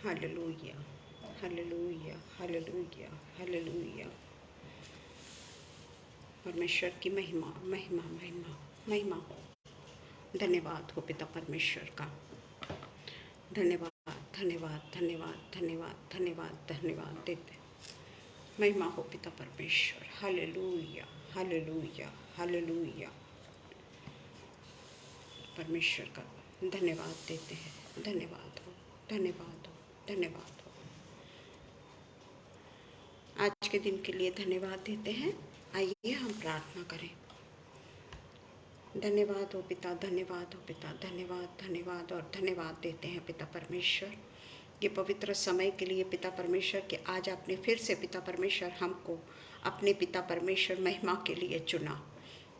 Hallelujah, hallelujah, hallelujah, hallelujah. परमेश्वर की महिमा महिमा महिमा महिमा हो। धन्यवाद हो पिता परमेश्वर का। धन्यवाद धन्यवाद धन्यवाद धन्यवाद धन्यवाद धन्यवाद देते। महिमा हो पिता परमेश्वर। Hallelujah, hallelujah, hallelujah. परमेश्वर का धन्यवाद देते हैं। धन्यवाद हो, धन्यवाद हो, धन्यवाद हो। आज के दिन के लिए धन्यवाद देते हैं। आइए हम प्रार्थना करें। धन्यवाद हो पिता, धन्यवाद हो पिता, धन्यवाद धन्यवाद और धन्यवाद देते हैं पिता परमेश्वर, ये पवित्र समय के लिए पिता परमेश्वर कि आज आपने फिर से पिता परमेश्वर हमको अपने पिता परमेश्वर महिमा के लिए चुना।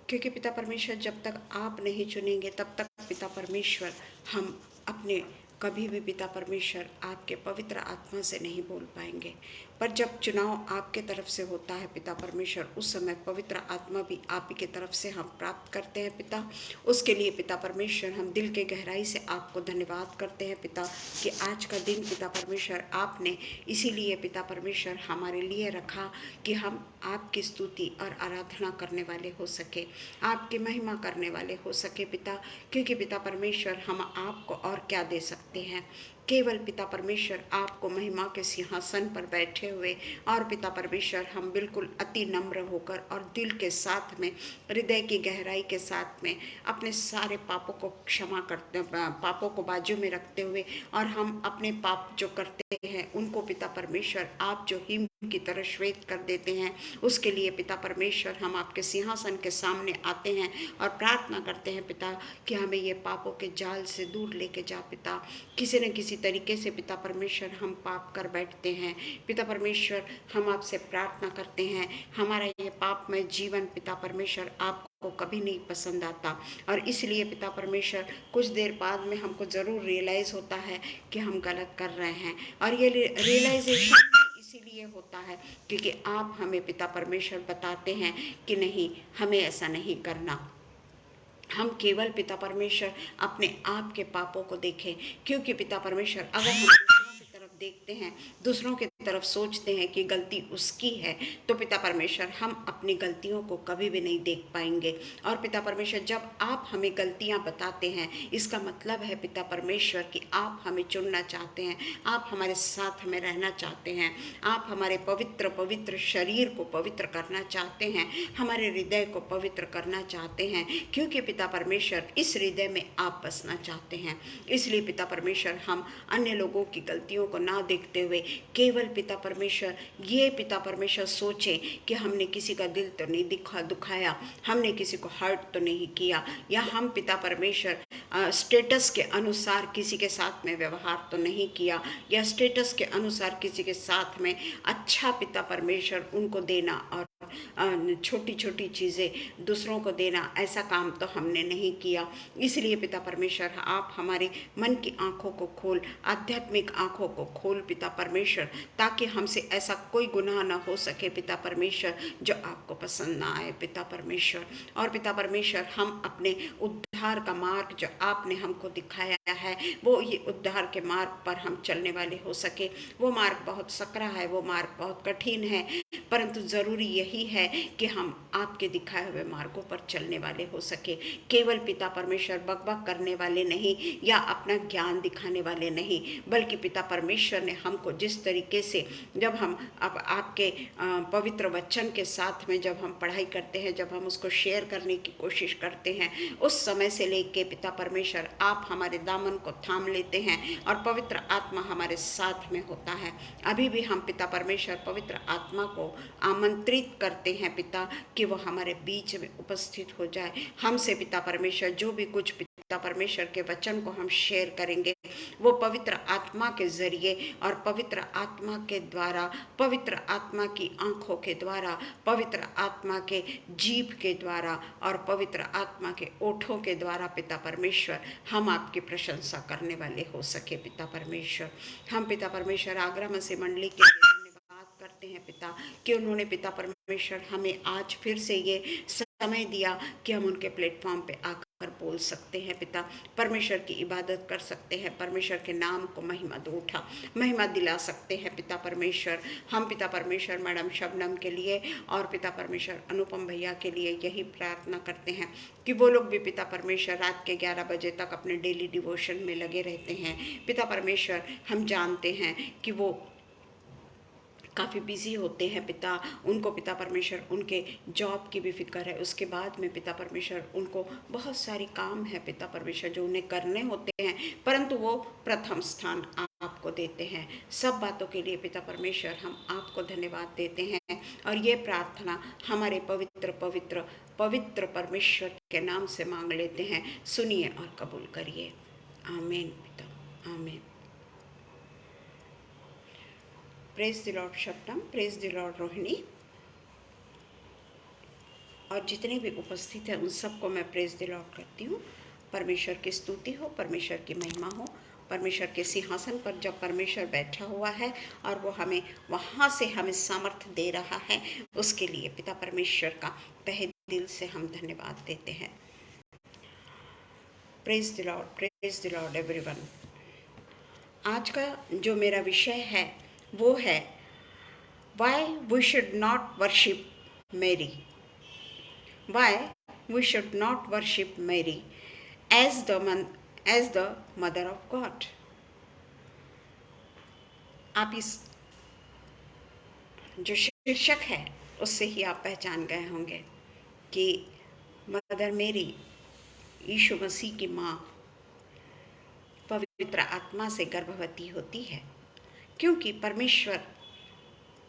क्योंकि पिता परमेश्वर जब तक आप नहीं चुनेंगे तब तक पिता परमेश्वर हम अपने कभी भी पिता परमेश्वर आपके पवित्र आत्मा से नहीं बोल पाएंगे। पर जब चुनाव आपके तरफ से होता है पिता परमेश्वर, उस समय पवित्र आत्मा भी आप ही के तरफ से हम प्राप्त करते हैं पिता। उसके लिए पिता परमेश्वर हम दिल के गहराई से आपको धन्यवाद करते हैं पिता कि आज का दिन पिता परमेश्वर आपने इसीलिए पिता परमेश्वर हमारे लिए रखा कि हम आपकी स्तुति और आराधना करने वाले हो सके, आपकी महिमा करने वाले हो सके पिता। क्योंकि पिता परमेश्वर हम आपको और क्या दे सकते हैं, केवल पिता परमेश्वर आपको महिमा के सिंहासन पर बैठे हुए और पिता परमेश्वर हम बिल्कुल अति नम्र होकर और दिल के साथ में, हृदय की गहराई के साथ में अपने सारे पापों को क्षमा करते, पापों को बाजू में रखते हुए और हम अपने पाप जो करते हैं उनको पिता परमेश्वर आप जो हिम की तरह श्वेत कर देते हैं, उसके लिए पिता परमेश्वर हम आपके सिंहासन के सामने आते हैं और प्रार्थना करते हैं पिता कि हमें ये पापों के जाल से दूर लेके जा पिता। किसी न किसी तरीके से पिता परमेश्वर हम पाप कर बैठते हैं पिता परमेश्वर, हम आपसे प्रार्थना करते हैं हमारा ये पापमय जीवन पिता परमेश्वर आपको कभी नहीं पसंद आता। और इसलिए पिता परमेश्वर कुछ देर बाद में हमको ज़रूर रियलाइज़ होता है कि हम गलत कर रहे हैं, और ये रियलाइजेशन इसीलिए होता है क्योंकि आप हमें पिता परमेश्वर बताते हैं कि नहीं, हमें ऐसा नहीं करना। हम केवल पिता परमेश्वर अपने आप के पापों को देखें, क्योंकि पिता परमेश्वर अगर हम दूसरों की तरफ देखते हैं, दूसरों की तरफ सोचते हैं कि गलती उसकी है, तो पिता परमेश्वर हम अपनी गलतियों को कभी भी नहीं देख पाएंगे। और पिता परमेश्वर जब आप हमें गलतियां बताते हैं, इसका मतलब है पिता परमेश्वर कि आप हमें चुनना चाहते हैं, आप हमारे साथ में रहना चाहते हैं, आप हमारे पवित्र पवित्र शरीर को पवित्र करना चाहते हैं, हमारे हृदय को पवित्र करना चाहते हैं, क्योंकि पिता परमेश्वर इस हृदय में आप बसना चाहते हैं। इसलिए पिता परमेश्वर हम अन्य लोगों की गलतियों को ना देखते हुए केवल पिता परमेश्वर ये पिता परमेश्वर सोचें कि हमने किसी का दिल तो नहीं दुखाया, हमने किसी को हर्ट तो नहीं किया, या हम पिता परमेश्वर स्टेटस के अनुसार किसी के साथ में व्यवहार तो नहीं किया, या स्टेटस के अनुसार किसी के साथ में अच्छा पिता परमेश्वर उनको देना और छोटी छोटी चीज़ें दूसरों को देना, ऐसा काम तो हमने नहीं किया। इसलिए पिता परमेश्वर आप हमारे मन की आंखों को खोल, आध्यात्मिक आंखों को खोल पिता परमेश्वर, ताकि हमसे ऐसा कोई गुनाह ना हो सके पिता परमेश्वर जो आपको पसंद ना आए पिता परमेश्वर। और पिता परमेश्वर हम अपने उद्धार का मार्ग जो आपने हमको दिखाया है, वो ये उद्धार के मार्ग पर हम चलने वाले हो सके। वो मार्ग बहुत सकरा है, वो मार्ग बहुत कठिन है, परंतु ज़रूरी यही है कि हम आपके दिखाए हुए मार्गों पर चलने वाले हो सके। केवल पिता परमेश्वर बकबक करने वाले नहीं या अपना ज्ञान दिखाने वाले नहीं, बल्कि पिता परमेश्वर ने हमको जिस तरीके से जब हम अब आपके पवित्र वचन के साथ में जब हम पढ़ाई करते हैं, जब हम उसको शेयर करने की कोशिश करते हैं, उस समय से लेके पिता परमेश्वर आप हमारे दामन को थाम लेते हैं और पवित्र आत्मा हमारे साथ में होता है। अभी भी हम पिता परमेश्वर पवित्र आत्मा को आमंत्रित करते हैं पिता कि वो हमारे बीच में उपस्थित हो जाए। हमसे पिता परमेश्वर जो भी कुछ पिता परमेश्वर के वचन को हम शेयर करेंगे, वो पवित्र आत्मा के जरिए और पवित्र आत्मा के द्वारा, पवित्र आत्मा की आंखों के द्वारा, पवित्र आत्मा के जीभ के द्वारा और पवित्र आत्मा के ओठों के द्वारा पिता परमेश्वर हम आपकी प्रशंसा करने वाले हो सके पिता परमेश्वर। हम पिता परमेश्वर आगरा मसीह मंडली के करते हैं पिता कि उन्होंने पिता परमेश्वर हमें आज फिर से ये समय दिया कि हम उनके प्लेटफॉर्म पे आकर बोल सकते हैं पिता, परमेश्वर की इबादत कर सकते हैं, परमेश्वर के नाम को महिमा दिला सकते हैं पिता परमेश्वर। हम पिता परमेश्वर मैडम शबनम के लिए और पिता परमेश्वर अनुपम भैया के लिए यही प्रार्थना करते हैं कि वो लोग भी पिता परमेश्वर रात के 11 बजे तक अपने डेली डिवोशन में लगे रहते हैं। पिता परमेश्वर हम जानते हैं कि वो काफ़ी बिजी होते हैं पिता, उनको पिता परमेश्वर उनके जॉब की भी फिक्र है, उसके बाद में पिता परमेश्वर उनको बहुत सारी काम है पिता परमेश्वर जो उन्हें करने होते हैं, परंतु वो प्रथम स्थान आपको देते हैं। सब बातों के लिए पिता परमेश्वर हम आपको धन्यवाद देते हैं और ये प्रार्थना हमारे पवित्र पवित्र पवित्र परमेश्वर के नाम से मांग लेते हैं। सुनिए और कबूल करिए। आमीन पिता, आमीन। Praise the Lord Shabnam, praise the Lord Rohini, और जितने भी उपस्थित हैं उन सबको मैं प्रेज द लॉर्ड करती हूँ। परमेश्वर की स्तुति हो, परमेश्वर की महिमा हो। परमेश्वर के सिंहासन पर जब परमेश्वर बैठा हुआ है और वो हमें वहाँ से हमें सामर्थ्य दे रहा है, उसके लिए पिता परमेश्वर का तहे दिल से हम धन्यवाद देते हैं। Praise the Lord everyone. आज का जो मेरा विषय है वो है why we should not worship Mary. Why we should not worship Mary as the mother of God. आप इस जो शीर्षक है उससे ही आप पहचान गए होंगे कि मदर मेरी, यीशु मसीह की माँ, पवित्र आत्मा से गर्भवती होती है, क्योंकि परमेश्वर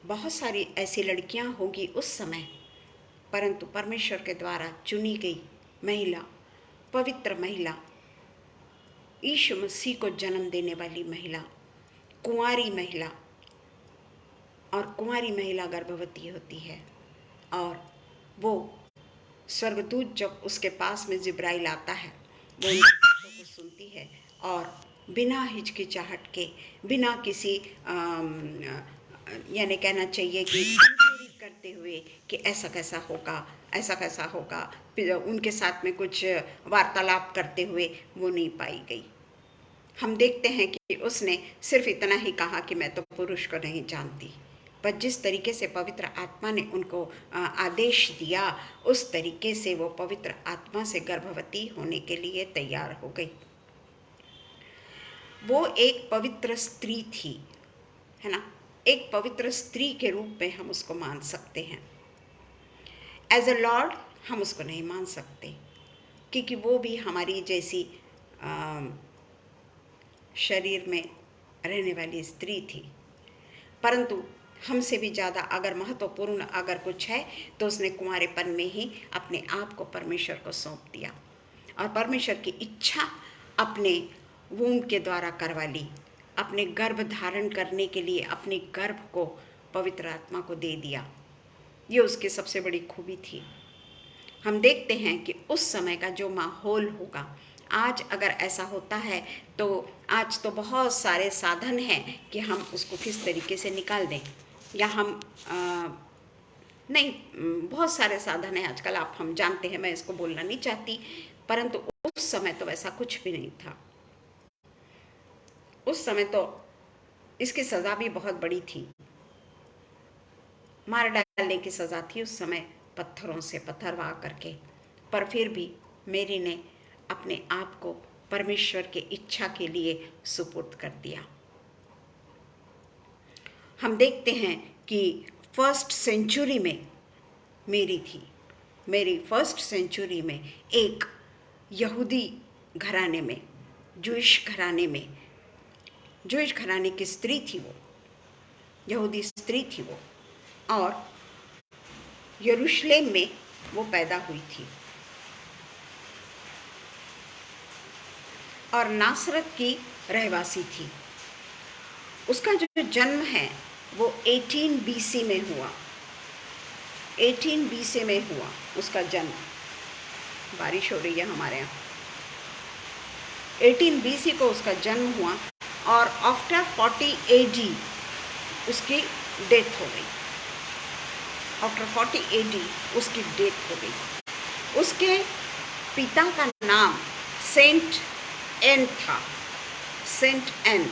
बहुत सारी ऐसी लड़कियां होगी उस समय, परंतु परमेश्वर के द्वारा चुनी गई महिला, पवित्र महिला, यीशु मसीह को जन्म देने वाली महिला, कुंवारी महिला, और कुंवारी महिला गर्भवती होती है और वो स्वर्गदूत जब उसके पास में जिब्राइल आता है वो उनकी बातों को सुनती है और बिना हिचकिचाहट के, बिना किसी यानी कहना चाहिए कि करते हुए कि ऐसा कैसा होगा, उनके साथ में कुछ वार्तालाप करते हुए वो नहीं पाई गई। हम देखते हैं कि उसने सिर्फ इतना ही कहा कि मैं तो पुरुष को नहीं जानती, पर जिस तरीके से पवित्र आत्मा ने उनको आदेश दिया, उस तरीके से वो पवित्र आत्मा से गर्भवती होने के लिए तैयार हो गई। वो एक पवित्र स्त्री थी, है ना, एक पवित्र स्त्री के रूप में हम उसको मान सकते हैं। एज अ लॉर्ड हम उसको नहीं मान सकते, क्योंकि वो भी हमारी जैसी शरीर में रहने वाली स्त्री थी, परंतु हमसे भी ज़्यादा अगर महत्वपूर्ण अगर कुछ है तो उसने कुंवारेपन में ही अपने आप को परमेश्वर को सौंप दिया और परमेश्वर की इच्छा अपने वूम्ब के द्वारा करवा ली, अपने गर्भ धारण करने के लिए अपने गर्भ को पवित्र आत्मा को दे दिया। ये उसकी सबसे बड़ी खूबी थी। हम देखते हैं कि उस समय का जो माहौल होगा, आज अगर ऐसा होता है तो आज तो बहुत सारे साधन हैं कि हम उसको किस तरीके से निकाल दें, या हम नहीं, बहुत सारे साधन हैं आजकल, आप हम जानते हैं, मैं इसको बोलना नहीं चाहती, परंतु उस समय तो ऐसा कुछ भी नहीं था। उस समय तो इसकी सज़ा भी बहुत बड़ी थी, मार डालने की सज़ा थी उस समय, पत्थरों से पत्थरवाह करके, पर फिर भी मेरी ने अपने आप को परमेश्वर के इच्छा के लिए सुपुर्द कर दिया। हम देखते हैं कि फर्स्ट सेंचुरी में मेरी थी, मेरी फर्स्ट सेंचुरी में एक यहूदी घराने में, जूइश घराने की स्त्री थी, वो यहूदी स्त्री थी वो, और यरूशलेम में वो पैदा हुई थी और नासरत की रहवासी थी। उसका जो जन्म है वो 18 BC में हुआ, 18 BC में हुआ उसका जन्म। बारिश हो रही है हमारे यहाँ। 18 BC को उसका जन्म हुआ और आफ्टर 40 AD उसकी डेथ हो गई। आफ्टर 40 AD उसकी डेथ हो गई। उसके पिता का नाम सेंट एन था, सेंट एन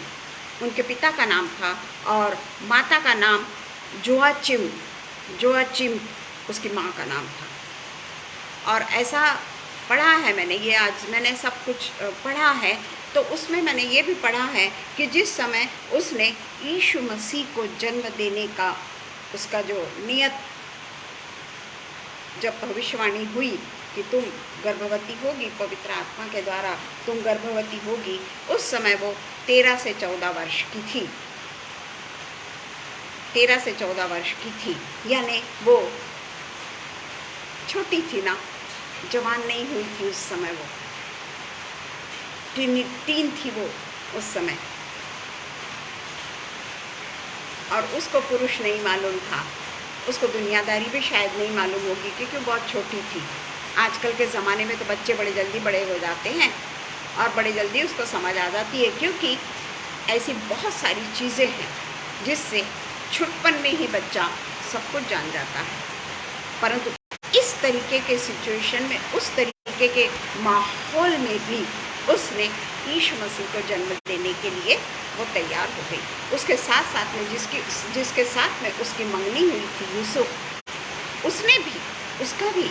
उनके पिता का नाम था, और माता का नाम जोआचिम, जोआचिम उसकी माँ का नाम था। और ऐसा पढ़ा है मैंने, ये आज मैंने सब कुछ पढ़ा है, तो उसमें मैंने ये भी पढ़ा है कि जिस समय उसने यीशु मसीह को जन्म देने का, उसका जो नियत, जब भविष्यवाणी हुई कि तुम गर्भवती होगी, पवित्र आत्मा के द्वारा तुम गर्भवती होगी, उस समय वो 13 से 14 वर्ष की थी, 13 से 14 वर्ष की थी, यानी वो छोटी थी ना, जवान नहीं हुई थी उस समय, वो टीन थी वो उस समय। और उसको पुरुष नहीं मालूम था, उसको दुनियादारी भी शायद नहीं मालूम होगी, क्योंकि वो बहुत छोटी थी। आजकल के ज़माने में तो बच्चे बड़े जल्दी बड़े हो जाते हैं और बड़े जल्दी उसको समझ आ जाती है, क्योंकि ऐसी बहुत सारी चीज़ें हैं जिससे छुटपन में ही बच्चा सब कुछ जान जाता है। परंतु इस तरीके के सिचुएशन में, उस तरीके के माहौल में भी उसने यीशु मसीह को जन्म देने के लिए वो तैयार हो गई। उसके साथ साथ में जिसके साथ में उसकी मंगनी हुई थी, यूसुफ, उसने भी, उसका भी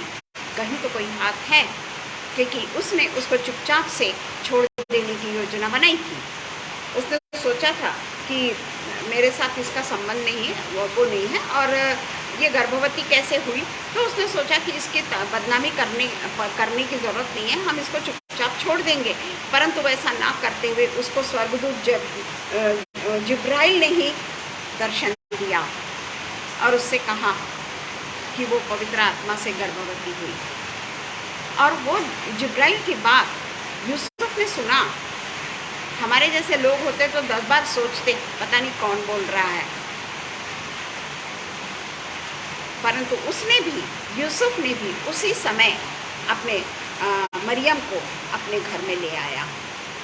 कहीं तो कोई हाथ है, क्योंकि उसने उसको चुपचाप से छोड़ देने की योजना बनाई थी। उसने सोचा था कि मेरे साथ इसका संबंध नहीं है, वो नहीं है, और ये गर्भवती कैसे हुई, तो उसने सोचा कि इसकी बदनामी करने की ज़रूरत नहीं है, हम इसको चुपचाप छोड़ देंगे। परंतु वैसा ना करते हुए उसको स्वर्गदूत जिब्राइल ने ही दर्शन दिया और उससे कहा कि वो पवित्र आत्मा से गर्भवती हुई। और वो जिब्राइल की बात यूसुफ ने सुना। हमारे जैसे लोग होते तो 10 बार सोचते, पता नहीं कौन बोल रहा है, परंतु उसने भी, यूसुफ ने भी उसी समय अपने मरियम को अपने घर में ले आया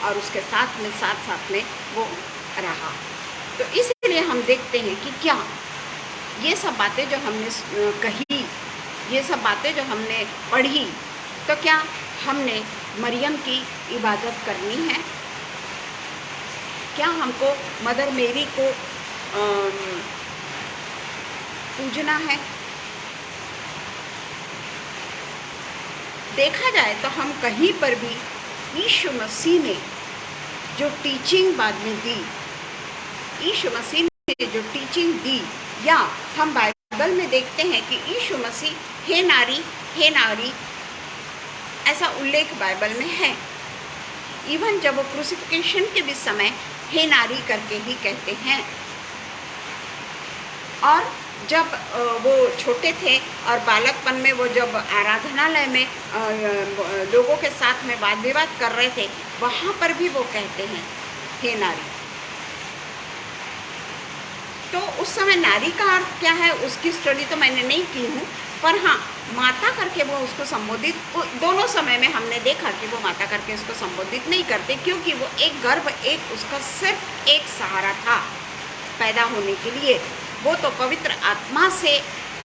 और उसके साथ में वो रहा। तो इसलिए हम देखते हैं कि क्या ये सब बातें जो हमने कही, ये सब बातें जो हमने पढ़ी, तो क्या हमने मरियम की इबादत करनी है? क्या हमको मदर मेरी को पूजना है? देखा जाए तो हम कहीं पर भी यीशु मसीह ने जो टीचिंग बाद में दी, यीशु मसीह ने जो टीचिंग दी, या हम बाइबल में देखते हैं कि यीशु मसीह हे नारी, हे नारी, ऐसा उल्लेख बाइबल में है। इवन जब वो क्रूसिफिकेशन के भी समय हे नारी करके ही कहते हैं। और जब वो छोटे थे और बालकपन में वो जब आराधनालय में लोगों के साथ में वाद विवाद कर रहे थे, वहाँ पर भी वो कहते हैं हे नारी। तो उस समय नारी का अर्थ क्या है उसकी स्टडी तो मैंने नहीं की हूँ, पर हाँ, माता करके वो उसको संबोधित, दोनों समय में हमने देखा कि वो माता करके उसको संबोधित नहीं करते, क्योंकि वो एक गर्भ, एक उसका सिर्फ एक सहारा था पैदा होने के लिए। वो तो पवित्र आत्मा से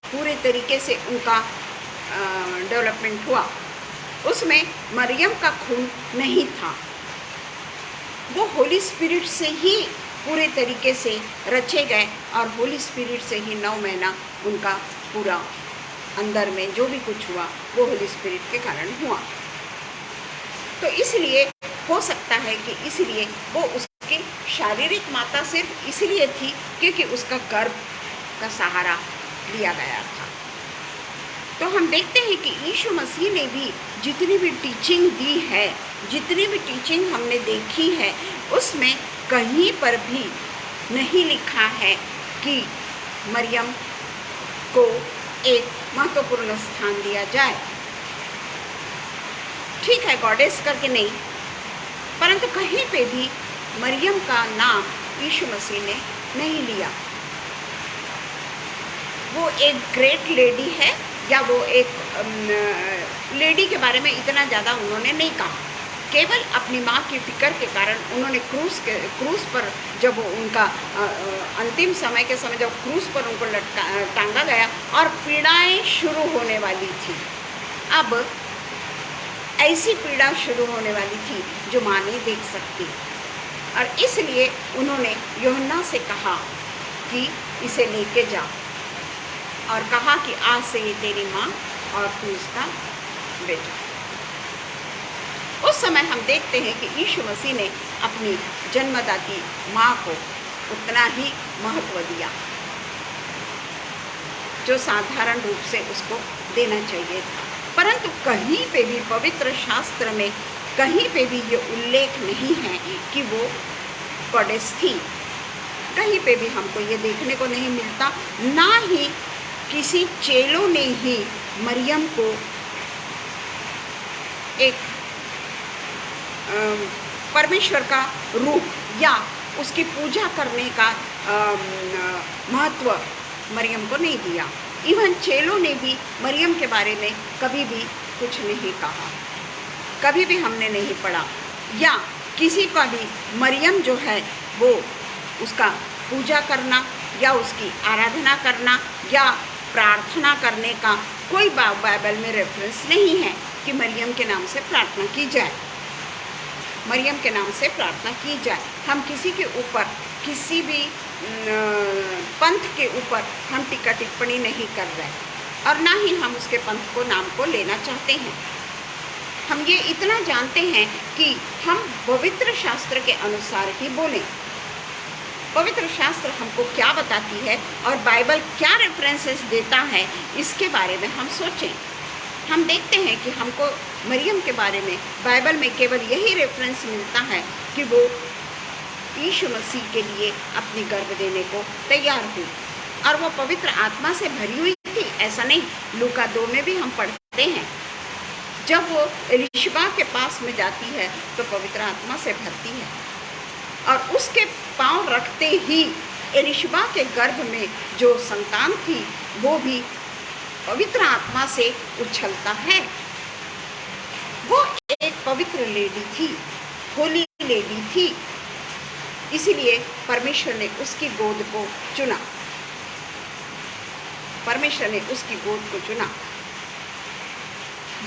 पूरे तरीके से उनका डेवलपमेंट हुआ। उसमें मरियम का खून नहीं था, वो होली स्पिरिट से ही पूरे तरीके से रचे गए, और होली स्पिरिट से ही 9 महीना उनका पूरा अंदर में जो भी कुछ हुआ वो होली स्पिरिट के कारण हुआ। तो इसलिए हो सकता है कि इसलिए वो उसकी शारीरिक माता सिर्फ इसलिए थी क्योंकि उसका गर्भ का सहारा लिया गया था। तो हम देखते हैं कि यीशु मसीह ने भी जितनी भी टीचिंग दी है, जितनी भी टीचिंग हमने देखी है, उसमें कहीं पर भी नहीं लिखा है कि मरियम को एक महत्वपूर्ण स्थान दिया जाए। ठीक है, गॉडेस करके नहीं, परंतु कहीं पे भी मरियम का नाम यीशु मसीह ने नहीं लिया। वो एक ग्रेट लेडी है, या वो एक लेडी के बारे में इतना ज़्यादा उन्होंने नहीं कहा, केवल अपनी माँ की फिक्र के कारण उन्होंने क्रूस पर जब उनका अंतिम समय के समय जब क्रूस पर उनको टांगा गया और पीड़ाएं शुरू होने वाली थी। अब ऐसी पीड़ा शुरू होने वाली थी जो माँ नहीं देख सकती। और इसलिए उन्होंने यूहन्ना से कहा कि इसे लेके जा, और कहा कि आज से ये तेरी माँ और तू इसका बेटा। उस समय हम देखते हैं कि यीशु मसीह ने अपनी जन्मदाती माँ को उतना ही महत्व दिया जो साधारण रूप से उसको देना चाहिए था। परंतु कहीं पे भी पवित्र शास्त्र में कहीं पे भी ये उल्लेख नहीं है कि वो गॉडेस थी। कहीं पे भी हमको ये देखने को नहीं मिलता। ना ही किसी चेलों ने ही मरियम को एक परमेश्वर का रूप या उसकी पूजा करने का महत्व मरियम को नहीं दिया। इवन चेलों ने भी मरियम के बारे में कभी भी कुछ नहीं कहा, कभी भी हमने नहीं पढ़ा। या किसी का भी मरियम जो है वो उसका पूजा करना या उसकी आराधना करना या प्रार्थना करने का कोई बाइबल में रेफरेंस नहीं है कि मरियम के नाम से प्रार्थना की जाए, मरियम के नाम से प्रार्थना की जाए। हम किसी के ऊपर किसी भी पंथ के ऊपर हम टीका टिप्पणी नहीं कर रहे और ना ही हम उसके पंथ को नाम को लेना चाहते हैं। हम ये इतना जानते हैं कि हम पवित्र शास्त्र के अनुसार ही बोलें। पवित्र शास्त्र हमको क्या बताती है और बाइबल क्या रेफरेंसेस देता है, इसके बारे में हम सोचें। हम देखते हैं कि हमको मरियम के बारे में बाइबल में केवल यही रेफरेंस मिलता है कि वो यीशु मसीह के लिए अपनी गर्भ देने को तैयार हुई और वो पवित्र आत्मा से भरी हुई थी। ऐसा नहीं, लूका 2 में भी हम पढ़ते हैं जब वो एलिशबा के पास में जाती है तो पवित्र आत्मा से भरती है और उसके पांव रखते ही एलिशबा के गर्भ में जो संतान थी वो भी पवित्र आत्मा से उछलता है। वो एक पवित्र लेडी थी, होली लेडी थी, इसीलिए परमेश्वर ने उसकी गोद को चुना, परमेश्वर ने उसकी गोद को चुना।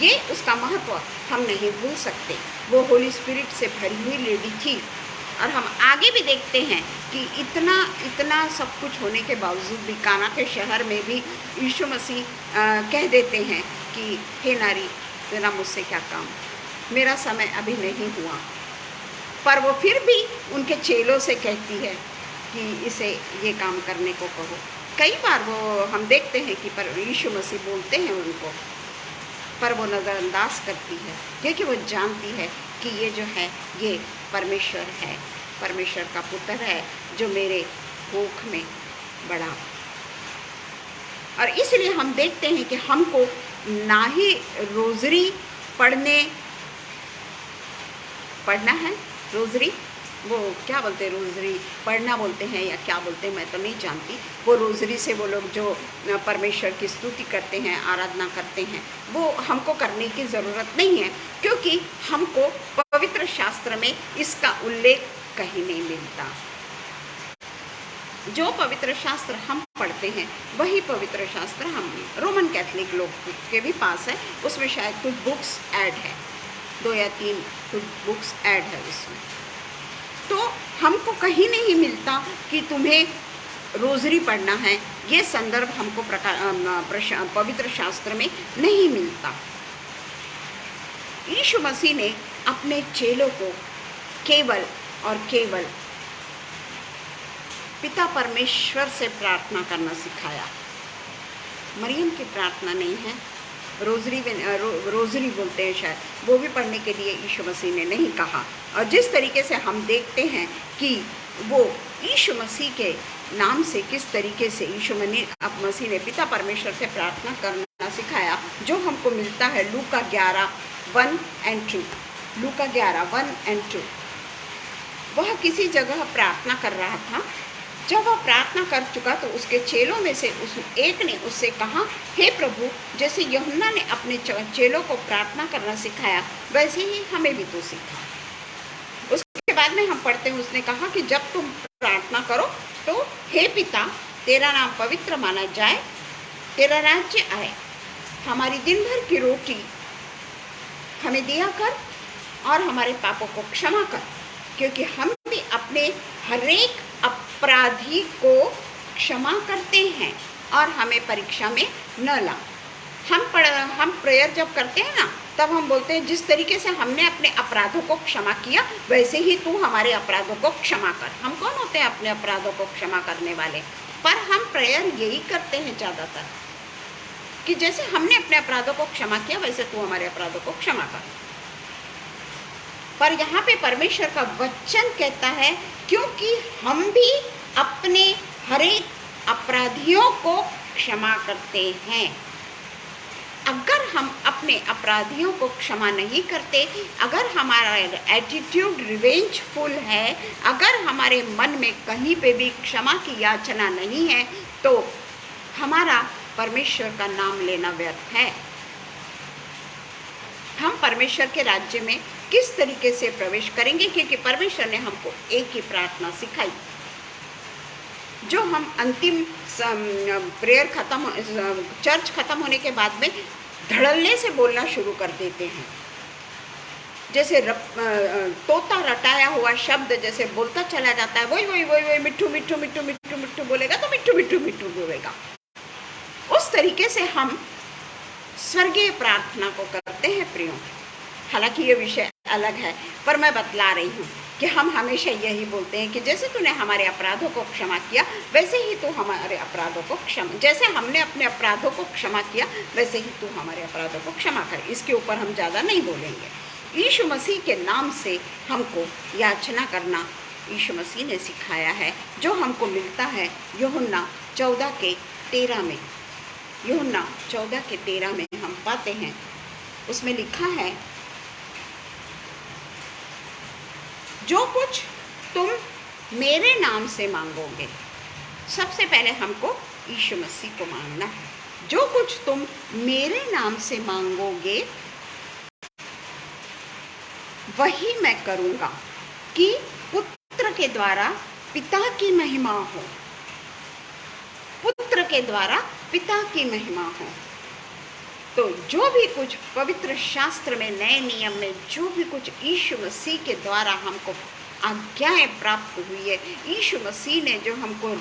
ये उसका महत्व हम नहीं भूल सकते। वो होली स्पिरिट से भरी हुई लेडी थी। और हम आगे भी देखते हैं कि इतना सब कुछ होने के बावजूद भी काना के शहर में भी यीशु मसीह कह देते हैं कि हे नारी, तेरा मुझसे क्या काम, मेरा समय अभी नहीं हुआ। पर वो फिर भी उनके चेलों से कहती है कि इसे ये काम करने को कहो। कई बार वो हम देखते हैं कि पर यीशु मसीह बोलते हैं उनको, पर वो नज़रअंदाज करती है क्योंकि वो जानती है कि ये जो है ये परमेश्वर है, परमेश्वर का पुत्र है जो मेरे कोख में बड़ा। और इसलिए हम देखते हैं कि हमको ना ही रोज़री पढ़ना है, रोज़री वो क्या बोलते हैं, रोज़री पढ़ना बोलते हैं या क्या बोलते हैं मैं तो नहीं जानती। वो रोज़री से वो लोग जो परमेश्वर की स्तुति करते हैं, आराधना करते हैं, वो हमको करने की ज़रूरत नहीं है क्योंकि हमको पवित्र शास्त्र में इसका उल्लेख कहीं नहीं मिलता। जो पवित्र शास्त्र हम पढ़ते हैं वही पवित्र शास्त्र हम रोमन कैथलिक लोग के भी पास है, उसमें शायद कुछ बुक्स ऐड है, 2 या 3 कुछ बुक्स ऐड है उसमें। तो हमको कहीं नहीं मिलता कि तुम्हें रोज़री पढ़ना है, ये संदर्भ हमको पवित्र शास्त्र में नहीं मिलता। यीशु मसीह ने अपने चेलों को केवल और केवल पिता परमेश्वर से प्रार्थना करना सिखाया। मरियम की प्रार्थना नहीं है, रोज़री बोलते हैं शायद, वो भी पढ़ने के लिए यीशु मसीह ने नहीं कहा। और जिस तरीके से हम देखते हैं कि वो यीशु मसीह के नाम से किस तरीके से यीशु मसीह ने पिता परमेश्वर से प्रार्थना करना सिखाया, जो हमको मिलता है लूका 11:1-2। लूका 11:1-2। वह किसी जगह प्रार्थना कर रहा था। जब वह प्रार्थना कर चुका तो उसके चेलों में से एक ने उससे कहा, हे प्रभु, जैसे यूहन्ना ने अपने चेलों को प्रार्थना करना सिखाया वैसे ही हमें भी तो सिखा। उसके बाद में हम पढ़ते हैं, उसने कहा कि जब तुम प्रार्थना करो तो हे पिता, तेरा नाम पवित्र माना जाए, तेरा राज्य आए, हमारी दिन भर की रोटी हमें दिया कर और हमारे पापों को क्षमा कर, क्योंकि हम भी अपने हरेक अपराधी को क्षमा करते हैं और हमें परीक्षा में न ला। हम प्रेयर जब करते हैं ना, तब हम बोलते हैं जिस तरीके से हमने अपने अपराधों को क्षमा किया वैसे ही तू हमारे अपराधों को क्षमा कर। हम कौन होते हैं अपने अपराधों को क्षमा करने वाले? पर हम प्रेयर यही करते हैं ज़्यादातर कि जैसे हमने अपने अपराधों को क्षमा किया वैसे तू हमारे अपराधों को क्षमा कर। पर यहाँ पे परमेश्वर का वचन कहता है क्योंकि हम भी अपने हरेक अपराधियों को क्षमा करते हैं। अगर हम अपने अपराधियों को क्षमा नहीं करते, अगर हमारा एटीट्यूड रिवेंजफुल है, अगर हमारे मन में कहीं पे भी क्षमा की याचना नहीं है, तो हमारा परमेश्वर का नाम लेना व्यर्थ है। हम परमेश्वर के राज्य में किस तरीके से प्रवेश करेंगे? क्योंकि परमेश्वर ने हमको एक ही प्रार्थना सिखाई, जो हम अंतिम प्रेयर चर्च खत्म होने के बाद में धड़ल्ले से बोलना शुरू कर देते हैं। जैसे तोता रटाया हुआ शब्द जैसे बोलता चला जाता है, वही वही वही वही मिट्ठू मिट्ठू मिट्ठू मिट्ठू मिट्ठू बोलेगा तो मिट्ठू मिट्ठू मिट्ठू बोलेगा। उस तरीके से हम स्वर्गीय प्रार्थना को करते हैं प्रियो। हालांकि ये विषय अलग है, पर मैं बतला रही हूँ कि हम हमेशा यही बोलते हैं कि जैसे तूने हमारे अपराधों को क्षमा किया वैसे ही तू हमारे अपराधों को क्षमा, जैसे हमने अपने अपराधों को क्षमा किया वैसे ही तू हमारे अपराधों को क्षमा कर। इसके ऊपर हम ज़्यादा नहीं बोलेंगे। यीशु मसीह के नाम से हमको याचना करना यीशु मसीह ने सिखाया है, जो हमको मिलता है यूहन्ना 14:13 में। यूहन्ना 14:13 में हम पाते हैं, उसमें लिखा है, जो कुछ तुम मेरे नाम से मांगोगे। सबसे पहले हमको यीशु मसीह को मांगना है। जो कुछ तुम मेरे नाम से मांगोगे वही मैं करूँगा, कि पुत्र के द्वारा पिता की महिमा हो। पुत्र के द्वारा पिता की महिमा हो। तो जो भी कुछ पवित्र शास्त्र में, नए नियम में जो भी कुछ यीशु मसीह के द्वारा हमको आज्ञाएं प्राप्त हुई है, यीशु मसीह ने जो हमको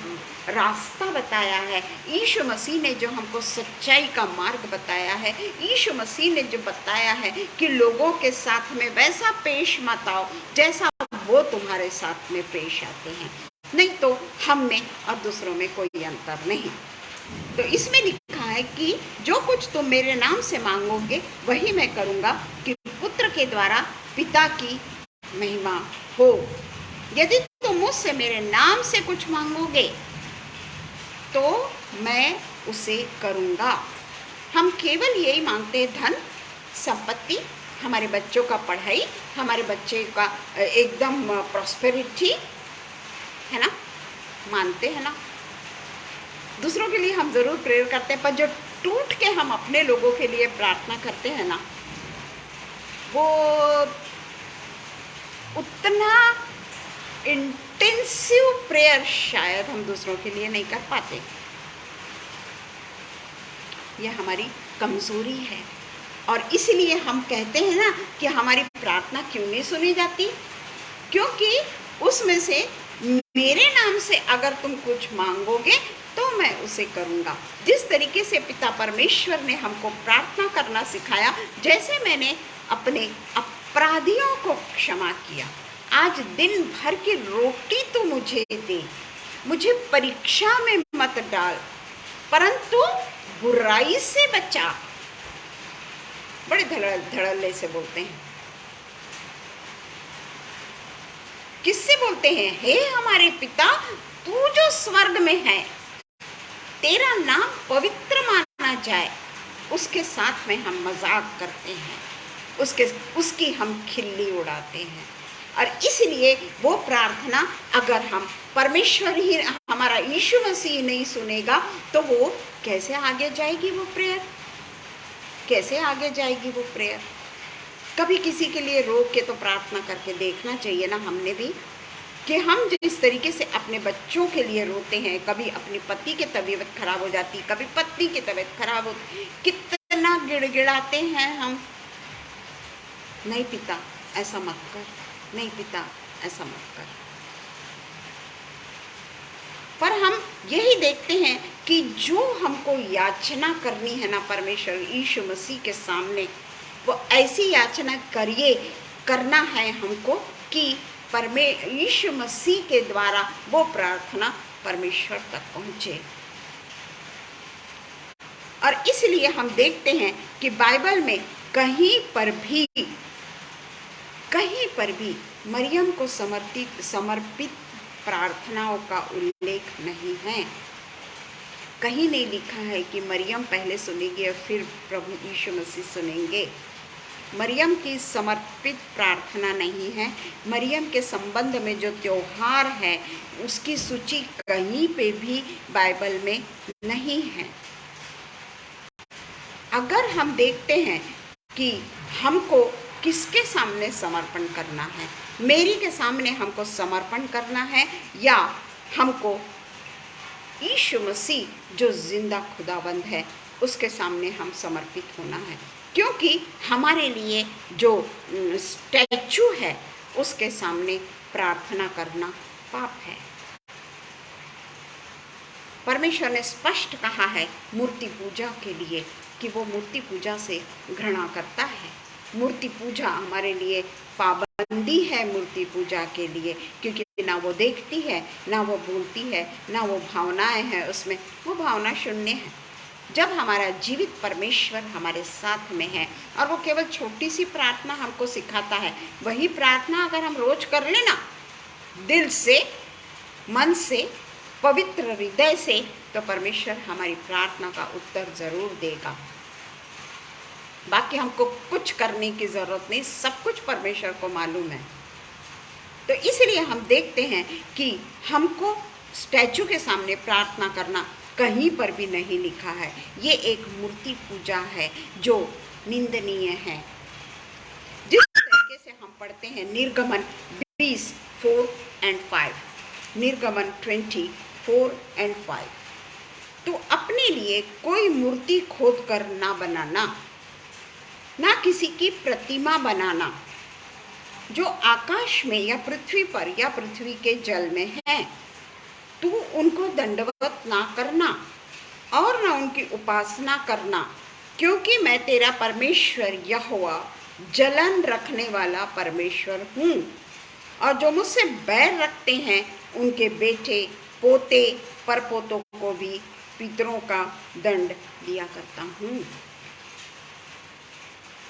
रास्ता बताया है, यीशु मसीह ने जो हमको सच्चाई का मार्ग बताया है, यीशु मसीह ने जो बताया है कि लोगों के साथ में वैसा पेश मत आओ जैसा वो तुम्हारे साथ में पेश आते हैं, नहीं तो हम में और दूसरों में कोई अंतर नहीं। तो इसमें लिखा है कि जो कुछ तुम मेरे नाम से मांगोगे वही मैं करूँगा, कि पुत्र के द्वारा पिता की महिमा हो। यदि तुम मुझसे मेरे नाम से कुछ मांगोगे तो मैं उसे करूँगा। हम केवल यही मांगते हैं, धन संपत्ति, हमारे बच्चों का पढ़ाई, हमारे बच्चे का एकदम प्रॉस्पेरिटी, है ना, मानते हैं ना। दूसरों के लिए हम ज़रूर प्रेयर करते हैं, पर जो टूट के हम अपने लोगों के लिए प्रार्थना करते हैं ना, वो उतना इंटेंसिव प्रेयर शायद हम दूसरों के लिए नहीं कर पाते। यह हमारी कमज़ोरी है, और इसलिए हम कहते हैं ना कि हमारी प्रार्थना क्यों नहीं सुनी जाती, क्योंकि उसमें से मेरे नाम से अगर तुम कुछ मांगोगे तो मैं उसे करूँगा। जिस तरीके से पिता परमेश्वर ने हमको प्रार्थना करना सिखाया, जैसे मैंने अपने अपराधियों को क्षमा किया, आज दिन भर की रोटी तो मुझे दे, मुझे परीक्षा में मत डाल, परंतु बुराई से बचा। बड़े धड़ल्ले से बोलते हैं। किससे बोलते हैं? हे हमारे पिता, तू जो स्वर्ग में है, तेरा नाम पवित्र माना जाए। उसके साथ में हम मजाक करते हैं, उसकी हम खिल्ली उड़ाते हैं। और इसलिए वो प्रार्थना अगर हम परमेश्वर ही, हमारा यीशु मसीह नहीं सुनेगा तो वो कैसे आगे जाएगी वो प्रेयर? कैसे आगे जाएगी वो प्रेयर? कभी किसी के लिए रोक के तो प्रार्थना करके देखना चाहिए ना हमने भी, कि हम जिस तरीके से अपने बच्चों के लिए रोते हैं, कभी अपनी पति की तबीयत खराब हो जाती, कभी पत्नी की तबीयत खराब होती, कितना गिड़गिड़ाते हैं हम, नहीं पिता ऐसा मत कर, नहीं पिता ऐसा मत कर। पर हम यही देखते हैं कि जो हमको याचना करनी है ना परमेश्वर यीशु मसीह के सामने, वो ऐसी याचना करना है हमको कि यीशु मसीह के द्वारा वो प्रार्थना परमेश्वर तक पहुँचे। और इसलिए हम देखते हैं कि बाइबल में कहीं पर भी मरियम को समर्पित प्रार्थनाओं का उल्लेख नहीं है। कहीं नहीं लिखा है कि मरियम पहले सुनेगी और फिर प्रभु यीशु मसीह सुनेंगे। मरियम की समर्पित प्रार्थना नहीं है। मरियम के संबंध में जो त्योहार है उसकी सूची कहीं पे भी बाइबल में नहीं है। अगर हम देखते हैं कि हमको किसके सामने समर्पण करना है, मेरी के सामने हमको समर्पण करना है या हमको यीशु मसीह जो जिंदा खुदाबंद है उसके सामने हम समर्पित होना है, क्योंकि हमारे लिए जो स्टैचू है उसके सामने प्रार्थना करना पाप है। परमेश्वर ने स्पष्ट कहा है मूर्ति पूजा के लिए कि वो मूर्ति पूजा से घृणा करता है। मूर्ति पूजा हमारे लिए पाबंदी है मूर्ति पूजा के लिए, क्योंकि ना वो देखती है, ना वो बोलती है, ना वो भावनाएं हैं उसमें, वो भावना शून्य है। जब हमारा जीवित परमेश्वर हमारे साथ में है और वो केवल छोटी सी प्रार्थना हमको सिखाता है, वही प्रार्थना अगर हम रोज कर लेना दिल से, मन से, पवित्र हृदय से, तो परमेश्वर हमारी प्रार्थना का उत्तर जरूर देगा। बाकी हमको कुछ करने की ज़रूरत नहीं, सब कुछ परमेश्वर को मालूम है। तो इसलिए हम देखते हैं कि हमको स्टैचू के सामने प्रार्थना करना कहीं पर भी नहीं लिखा है। ये एक मूर्ति पूजा है जो निंदनीय है। जिस तरीके से हम पढ़ते हैं निर्गमन 20:4-5, निर्गमन 20:4-5, तो अपने लिए कोई मूर्ति खोद कर ना बनाना, ना किसी की प्रतिमा बनाना जो आकाश में या पृथ्वी पर या पृथ्वी के जल में है। तू उनको दंडवत ना करना और ना उनकी उपासना करना, क्योंकि मैं तेरा परमेश्वर यहोवा जलन रखने वाला परमेश्वर हूँ, और जो मुझसे बैर रखते हैं उनके बेटे, पोते, परपोतों को भी पितरों का दंड दिया करता हूँ।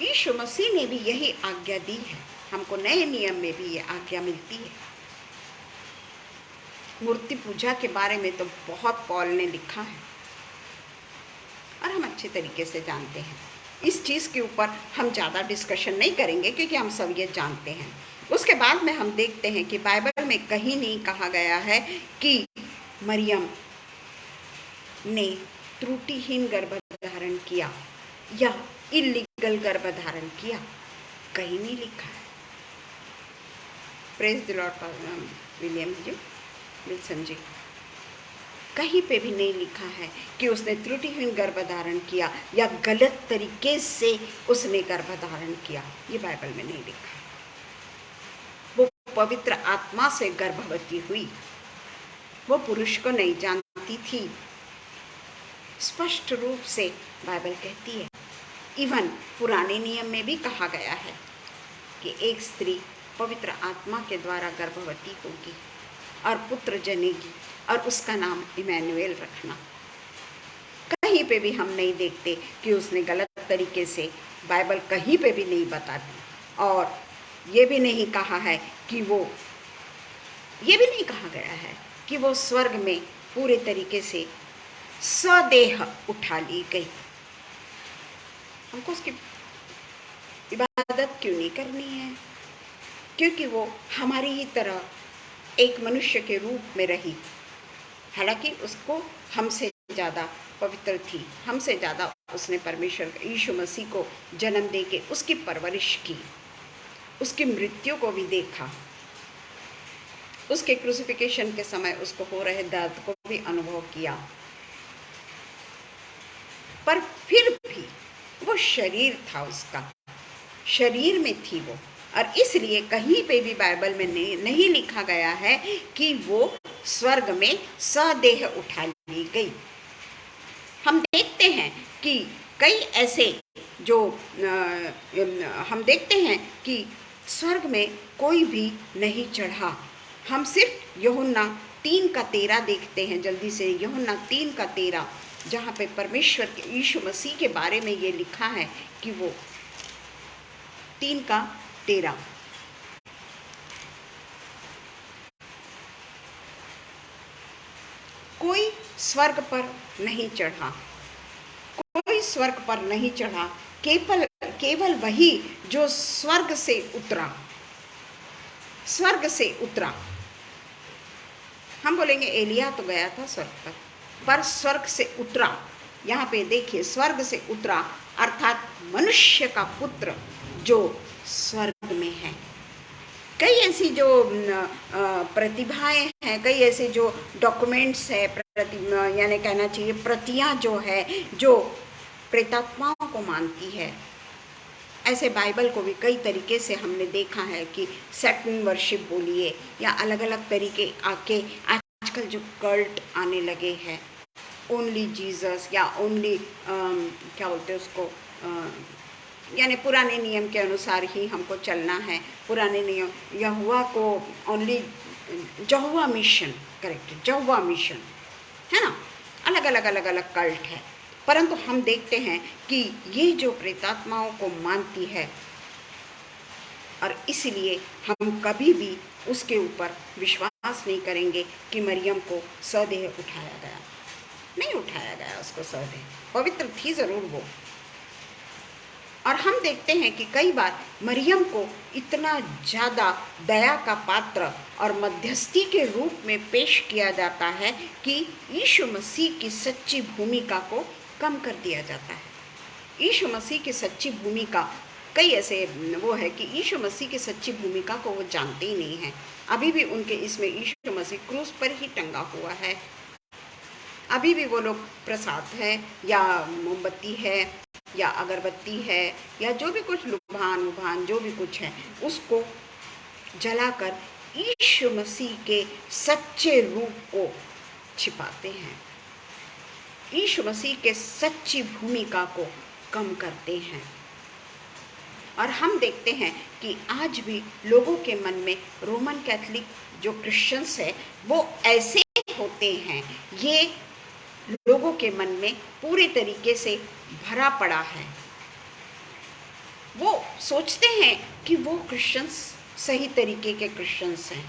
यीशु मसीह ने भी यही आज्ञा दी है। हमको नए नियम में भी ये आज्ञा मिलती है। मूर्ति पूजा के बारे में तो बहुत पॉल ने लिखा है और हम अच्छे तरीके से जानते हैं। इस चीज़ के ऊपर हम ज़्यादा डिस्कशन नहीं करेंगे क्योंकि हम सब ये जानते हैं। उसके बाद में हम देखते हैं कि बाइबल में कहीं नहीं कहा गया है कि मरियम ने त्रुटिहीन गर्भधारण किया या इलीगल गर्भधारण किया, कहीं नहीं लिखा है। प्रेज द लॉर्ड विल्सन जी, कहीं पे भी नहीं लिखा है कि उसने त्रुटिहीन गर्भधारण किया या गलत तरीके से उसने गर्भधारण किया। ये बाइबल में नहीं लिखा है। वो पवित्र आत्मा से गर्भवती हुई, वो पुरुष को नहीं जानती थी। स्पष्ट रूप से बाइबल कहती है। इवन पुराने नियम में भी कहा गया है कि एक स्त्री पवित्र आत्मा के द्वारा गर्भवती होगी और पुत्र जनेगी और उसका नाम इमैनुएल रखना। कहीं पे भी हम नहीं देखते कि उसने गलत तरीके से, बाइबल कहीं पे भी नहीं बताती। और ये भी नहीं कहा है कि ये भी नहीं कहा गया है कि वो स्वर्ग में पूरे तरीके से स्वदेह उठा ली गई। हमको उसकी इबादत क्यों नहीं करनी है? क्योंकि वो हमारी ही तरह एक मनुष्य के रूप में रही। हालांकि उसको हमसे ज़्यादा पवित्र थी, हमसे ज़्यादा उसने परमेश्वर यीशु मसीह को जन्म दे के उसकी परवरिश की, उसकी मृत्यु को भी देखा, उसके क्रूसिफिकेशन के समय उसको हो रहे दर्द को भी अनुभव किया। पर फिर भी वो शरीर था उसका, शरीर में थी वो, और इसलिए कहीं पे भी बाइबल में नहीं लिखा गया है कि वो स्वर्ग में सदेह उठा ली गई। हम देखते हैं कि कई ऐसे जो हम देखते हैं कि स्वर्ग में कोई भी नहीं चढ़ा। हम सिर्फ यूहन्ना 3:13 देखते हैं जल्दी से, यूहन्ना 3:13, जहाँ पे परमेश्वर के यीशु मसीह के बारे में ये लिखा है कि वो 3:13, कोई स्वर्ग पर नहीं चढ़ा, कोई स्वर्ग पर नहीं चढ़ा, केवल वही जो स्वर्ग से उतरा, स्वर्ग से उतरा। हम बोलेंगे एलिया तो गया था स्वर्ग पर स्वर्ग से उतरा। यहाँ पे देखिए, स्वर्ग से उतरा अर्थात मनुष्य का पुत्र जो स्वर्ग में है। कई ऐसी जो प्रतिभाएं हैं, कई ऐसे जो डॉक्यूमेंट्स है, यानी कहना चाहिए प्रतियां जो है, जो प्रेतात्माओं को मानती है। ऐसे बाइबल को भी कई तरीके से हमने देखा है कि सैटन वर्शिप बोलिए या अलग अलग तरीके आके आजकल जो कल्ट आने लगे हैं, ओनली जीसस या ओनली क्या बोलते हैं उसको, यानी पुराने नियम के अनुसार ही हमको चलना है, पुराने नियम, यहोवा को ओनली, यहोवा मिशन, करेक्ट, यहोवा मिशन है ना, अलग अलग कल्ट है। परंतु हम देखते हैं कि ये जो प्रेतात्माओं को मानती है, और इसलिए हम कभी भी उसके ऊपर विश्वास नहीं करेंगे कि मरियम को सदेह उठाया गया। नहीं उठाया गया उसको सदेह, पवित्र थी ज़रूर वो। और हम देखते हैं कि कई बार मरियम को इतना ज़्यादा दया का पात्र और मध्यस्थी के रूप में पेश किया जाता है कि यीशु मसीह की सच्ची भूमिका को कम कर दिया जाता है। यीशु मसीह की सच्ची भूमिका, कई ऐसे वो है कि यीशु मसीह की सच्ची भूमिका को वो जानते ही नहीं हैं। अभी भी उनके इसमें यीशु मसीह क्रूस पर ही टंगा हुआ है। अभी भी वो लोग प्रसाद है या मोमबत्ती है या अगरबत्ती है या जो भी कुछ लुभान जो भी कुछ है, उसको जलाकर यीशु मसीह के सच्चे रूप को छिपाते हैं, यीशु मसीह के सच्ची भूमिका को कम करते हैं। और हम देखते हैं कि आज भी लोगों के मन में, रोमन कैथलिक जो क्रिश्चियंस है वो ऐसे होते हैं, ये लोगों के मन में पूरे तरीके से भरा पड़ा है। वो सोचते हैं कि वो क्रिश्चियंस सही तरीके के क्रिश्चियंस हैं,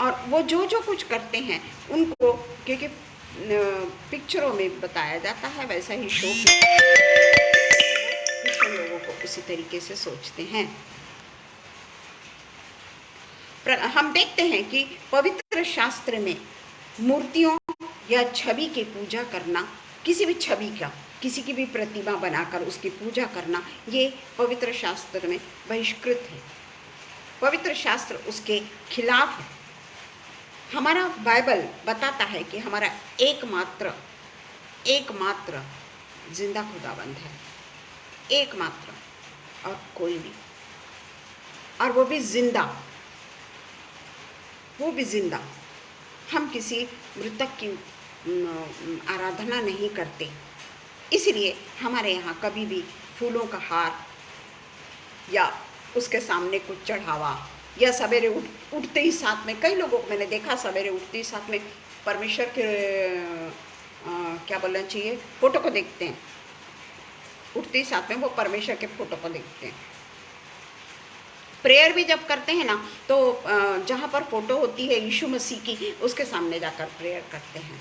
और वो जो कुछ करते हैं उनको, क्योंकि पिक्चरों में बताया जाता है वैसा ही शो लोगों को उसी तरीके से सोचते हैं। हम देखते हैं कि पवित्र शास्त्र में मूर्तियों या छवि की पूजा करना, किसी भी छवि का, किसी की भी प्रतिमा बनाकर उसकी पूजा करना, ये पवित्र शास्त्र में बहिष्कृत है। पवित्र शास्त्र उसके खिलाफ है। हमारा बाइबल बताता है कि हमारा एकमात्र जिंदा खुदाबंद है, एकमात्र, और कोई नहीं, और वो भी जिंदा। हम किसी मृतक की आराधना नहीं करते, इसलिए हमारे यहाँ कभी भी फूलों का हार या उसके सामने कुछ चढ़ावा, या सवेरे उठते ही साथ में, कई लोगों को मैंने देखा सवेरे उठते ही साथ में परमेश्वर के क्या बोलना चाहिए, फोटो को देखते हैं। उठते ही साथ में वो परमेश्वर के फोटो को देखते हैं। प्रेयर भी जब करते हैं ना, तो जहाँ पर फोटो होती है यीशु मसीह की, उसके सामने जाकर प्रेयर करते हैं।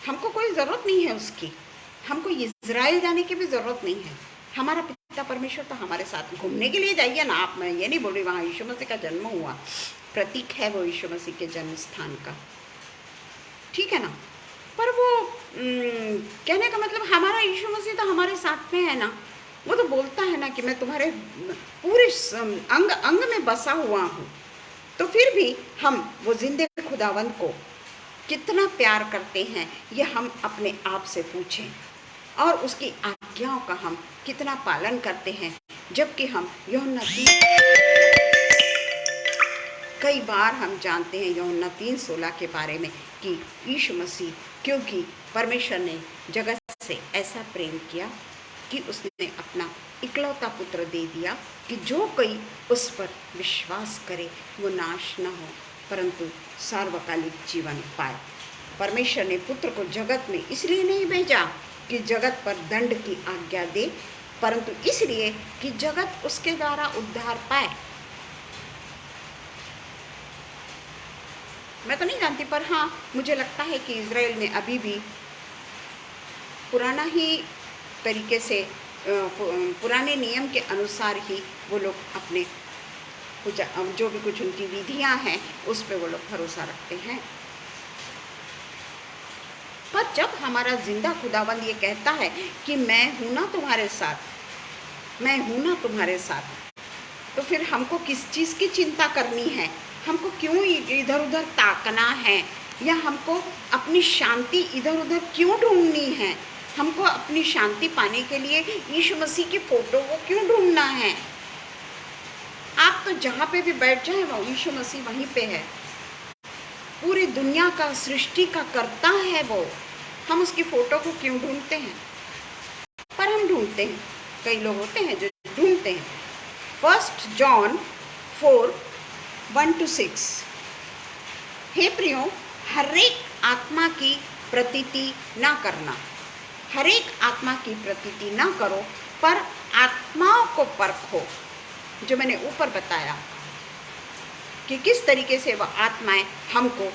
हमको कोई ज़रूरत नहीं है उसकी, हमको इज़राइल जाने की भी ज़रूरत नहीं है। हमारा पिता परमेश्वर तो हमारे साथ, घूमने के लिए जाइए ना आप, मैं ये नहीं बोल रही, वहाँ यीशु मसीह का जन्म हुआ, प्रतीक है वो यीशु मसीह के जन्म स्थान का, ठीक है ना। पर वो कहने का मतलब, हमारा यीशु मसीह तो हमारे साथ में है ना। वो तो बोलता है ना कि मैं तुम्हारे पूरे अंग में बसा हुआ हूँ। तो फिर भी हम वो जिंदे खुदावंद को कितना प्यार करते हैं, ये हम अपने आप से पूछें, और उसकी आज्ञाओं का हम कितना पालन करते हैं, जबकि हम यूहन्ना कई बार हम जानते हैं यूहन्ना 3:16 के बारे में कि यीशु मसीह, क्योंकि परमेश्वर ने जगत से ऐसा प्रेम किया कि उसने अपना इकलौता पुत्र दे दिया कि जो कोई उस पर विश्वास करे वो नाश न हो परंतु सार्वकालिक जीवन पाए। परमेश्वर ने पुत्र को जगत में इसलिए नहीं भेजा कि जगत पर दंड की आज्ञा दे, परंतु इसलिए कि जगत उसके द्वारा उद्धार पाए। मैं तो नहीं जानती, पर हाँ, मुझे लगता है कि इज़राइल में अभी भी पुराना ही तरीके से, पुराने नियम के अनुसार ही वो लोग अपने जो भी कुछ उनकी विधियां हैं उस पे वो लोग भरोसा रखते हैं। पर जब हमारा जिंदा खुदाबंद ये कहता है कि मैं हूं ना तुम्हारे साथ, मैं हूं ना तुम्हारे साथ, तो फिर हमको किस चीज़ की चिंता करनी है? हमको क्यों इधर उधर ताकना है, या हमको अपनी शांति इधर उधर क्यों ढूंढनी है? हमको अपनी शांति पाने के लिए यीशु मसीह की फोटो को क्यों ढूंढना है? आप तो जहाँ पे भी बैठ जाए वो यीशु मसीह वहीं पे है। पूरी दुनिया का, सृष्टि का कर्ता है वो। हम उसकी फोटो को क्यों ढूंढते हैं? पर हम ढूंढते हैं। कई लोग होते हैं जो ढूंढते हैं। 1 जॉन 4:1-6। हे प्रियो, हरेक आत्मा की प्रतीति ना करना, हरेक आत्मा की प्रतीति ना करो, पर आत्माओं को परखो। जो मैंने ऊपर बताया कि किस तरीके से वह आत्माएं हमको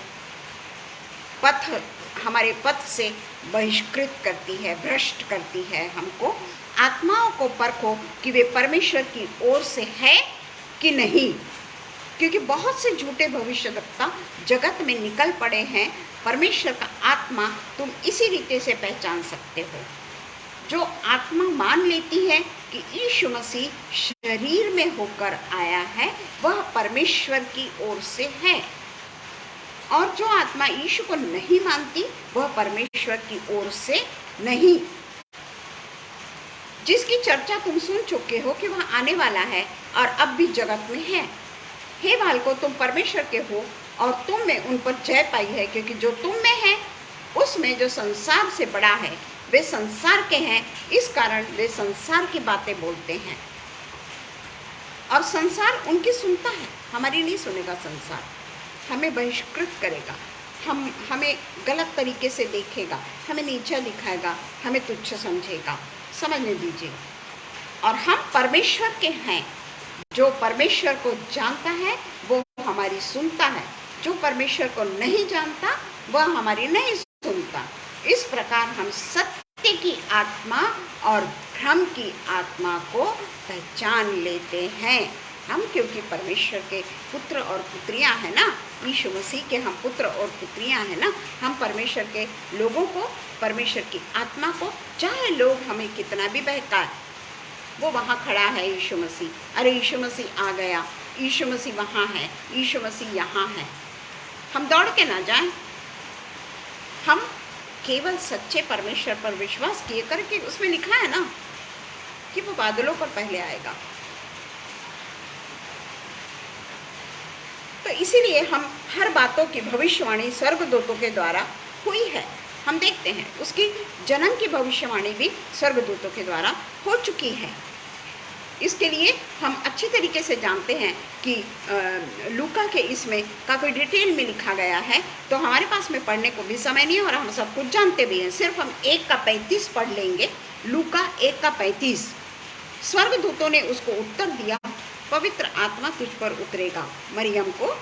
हमारे पथ से बहिष्कृत करती है, भ्रष्ट करती है। हमको आत्माओं को परखो कि वे परमेश्वर की ओर से है कि नहीं, क्योंकि बहुत से झूठे भविष्यवक्ता जगत में निकल पड़े हैं। परमेश्वर का आत्मा तुम इसी रीति से पहचान सकते हो। जो आत्मा मान लेती है कि यीशु मसीह शरीर में होकर आया है, वह परमेश्वर की ओर से है, और जो आत्मा यीशु को नहीं मानती वह परमेश्वर की ओर से नहीं। जिसकी चर्चा तुम सुन चुके हो कि वह आने वाला है और अब भी जगत में है। हे बालकों, तुम परमेश्वर के हो और तुम में उन पर जय पाई है, क्योंकि जो तुम में है उसमें जो संसार से बड़ा है वे संसार के हैं, इस कारण वे संसार की बातें बोलते हैं और संसार उनकी सुनता है, हमारी नहीं सुनेगा। संसार हमें बहिष्कृत करेगा, हमें गलत तरीके से देखेगा, हमें नीचा दिखाएगा, हमें तुच्छ समझेगा। समझने दीजिए। और हम परमेश्वर के हैं। जो परमेश्वर को जानता है वो हमारी सुनता है, जो परमेश्वर को नहीं जानता वह हमारी नहीं सुनता। इस प्रकार हम सत्य की आत्मा और भ्रम की आत्मा को पहचान लेते हैं। हम क्योंकि परमेश्वर के पुत्र और पुत्रियां हैं ना, यीशु मसीह के हम पुत्र और पुत्रियां हैं ना, हम परमेश्वर के लोगों को, परमेश्वर की आत्मा को, चाहे लोग हमें कितना भी बहकाए, वो वहाँ खड़ा है यीशु मसीह, अरे यीशु मसीह आ गया, यीशु मसीह वहाँ है, यीशु मसीह यहाँ है, हम दौड़ के ना जाएं। हम केवल सच्चे परमेश्वर पर विश्वास किए करके, उसमें लिखा है ना कि वो बादलों पर पहले आएगा। तो इसीलिए हम हर बातों की भविष्यवाणी स्वर्गदूतों के द्वारा हुई है। हम देखते हैं उसकी जन्म की भविष्यवाणी भी स्वर्गदूतों के द्वारा हो चुकी है। इसके लिए हम अच्छी तरीके से जानते हैं कि लूका के इसमें काफ़ी डिटेल में लिखा गया है, तो हमारे पास में पढ़ने को भी समय नहीं है और हम सब कुछ जानते भी हैं। सिर्फ हम 1:35 पढ़ लेंगे। लूका 1:35। स्वर्गदूतों ने उसको उत्तर दिया, पवित्र आत्मा तुझ पर उतरेगा मरियम को,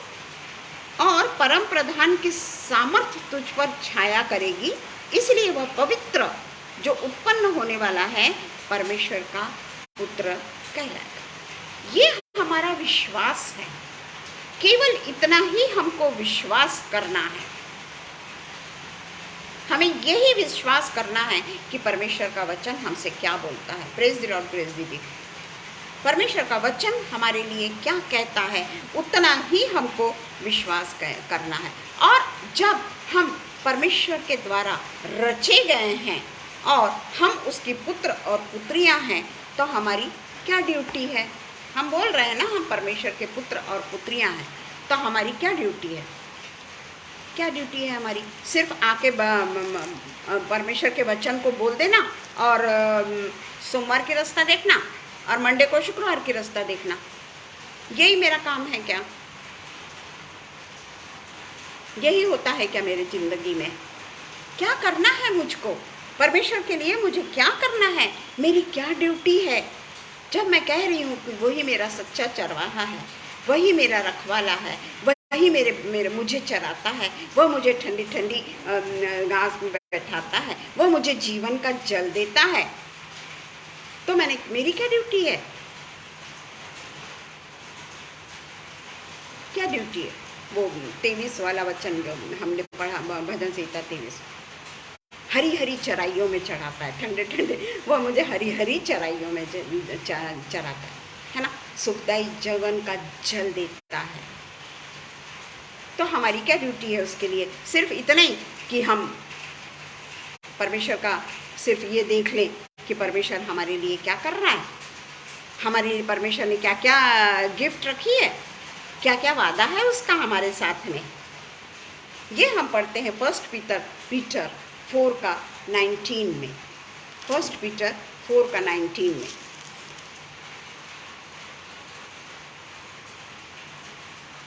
और परम प्रधान की सामर्थ्य तुझ पर छाया करेगी, इसलिए वह पवित्र जो उत्पन्न होने वाला है परमेश्वर का पुत्र कहलाएगा। ये हमारा विश्वास है। केवल इतना ही हमको विश्वास करना है। हमें यही विश्वास करना है कि परमेश्वर का वचन हमसे क्या बोलता है। प्रेज द लॉर्ड, प्रेज दीदी। परमेश्वर का वचन हमारे लिए क्या कहता है, उतना ही हमको विश्वास करना है। और जब हम परमेश्वर के द्वारा रचे गए हैं और हम उसके पुत्र और पुत्रियां हैं, तो हमारी क्या ड्यूटी है? हम बोल रहे हैं ना हम परमेश्वर के पुत्र और पुत्रियां हैं, तो हमारी क्या ड्यूटी है? क्या ड्यूटी है हमारी? सिर्फ आके परमेश्वर के वचन को बोल देना और सोमवार की रास्ता देखना और मंडे को शुक्रवार की रास्ता देखना, यही मेरा काम है क्या? यही होता है क्या मेरी जिंदगी में? क्या करना है मुझको? परमेश्वर के लिए मुझे क्या करना है? मेरी क्या ड्यूटी है? जब मैं कह रही हूँ कि वही मेरा सच्चा चरवाहा है, वही मेरा रखवाला है, वही मेरे मुझे चराता है, वह मुझे ठंडी ठंडी घास में बैठाता है, वह मुझे जीवन का जल देता है, तो मेरी क्या ड्यूटी है? क्या ड्यूटी है? वो 23 वाला वचन जो हमने पढ़ा, भजन संहिता 23, हरी हरी चराइयों में चढ़ाता है, ठंडे ठंडे वो मुझे हरी हरी चराइयों में चराता है ना, सुखदाई जीवन का जल देता है। तो हमारी क्या ड्यूटी है उसके लिए? सिर्फ इतना ही कि हम परमेश्वर का सिर्फ ये देख लें कि परमेश्वर हमारे लिए क्या कर रहा है, हमारे लिए परमेश्वर ने क्या क्या गिफ्ट रखी है, क्या क्या वादा है उसका हमारे साथ में। ये हम पढ़ते हैं 1 पीटर 4 का 19 में, 1 पीटर 4 का 19 में।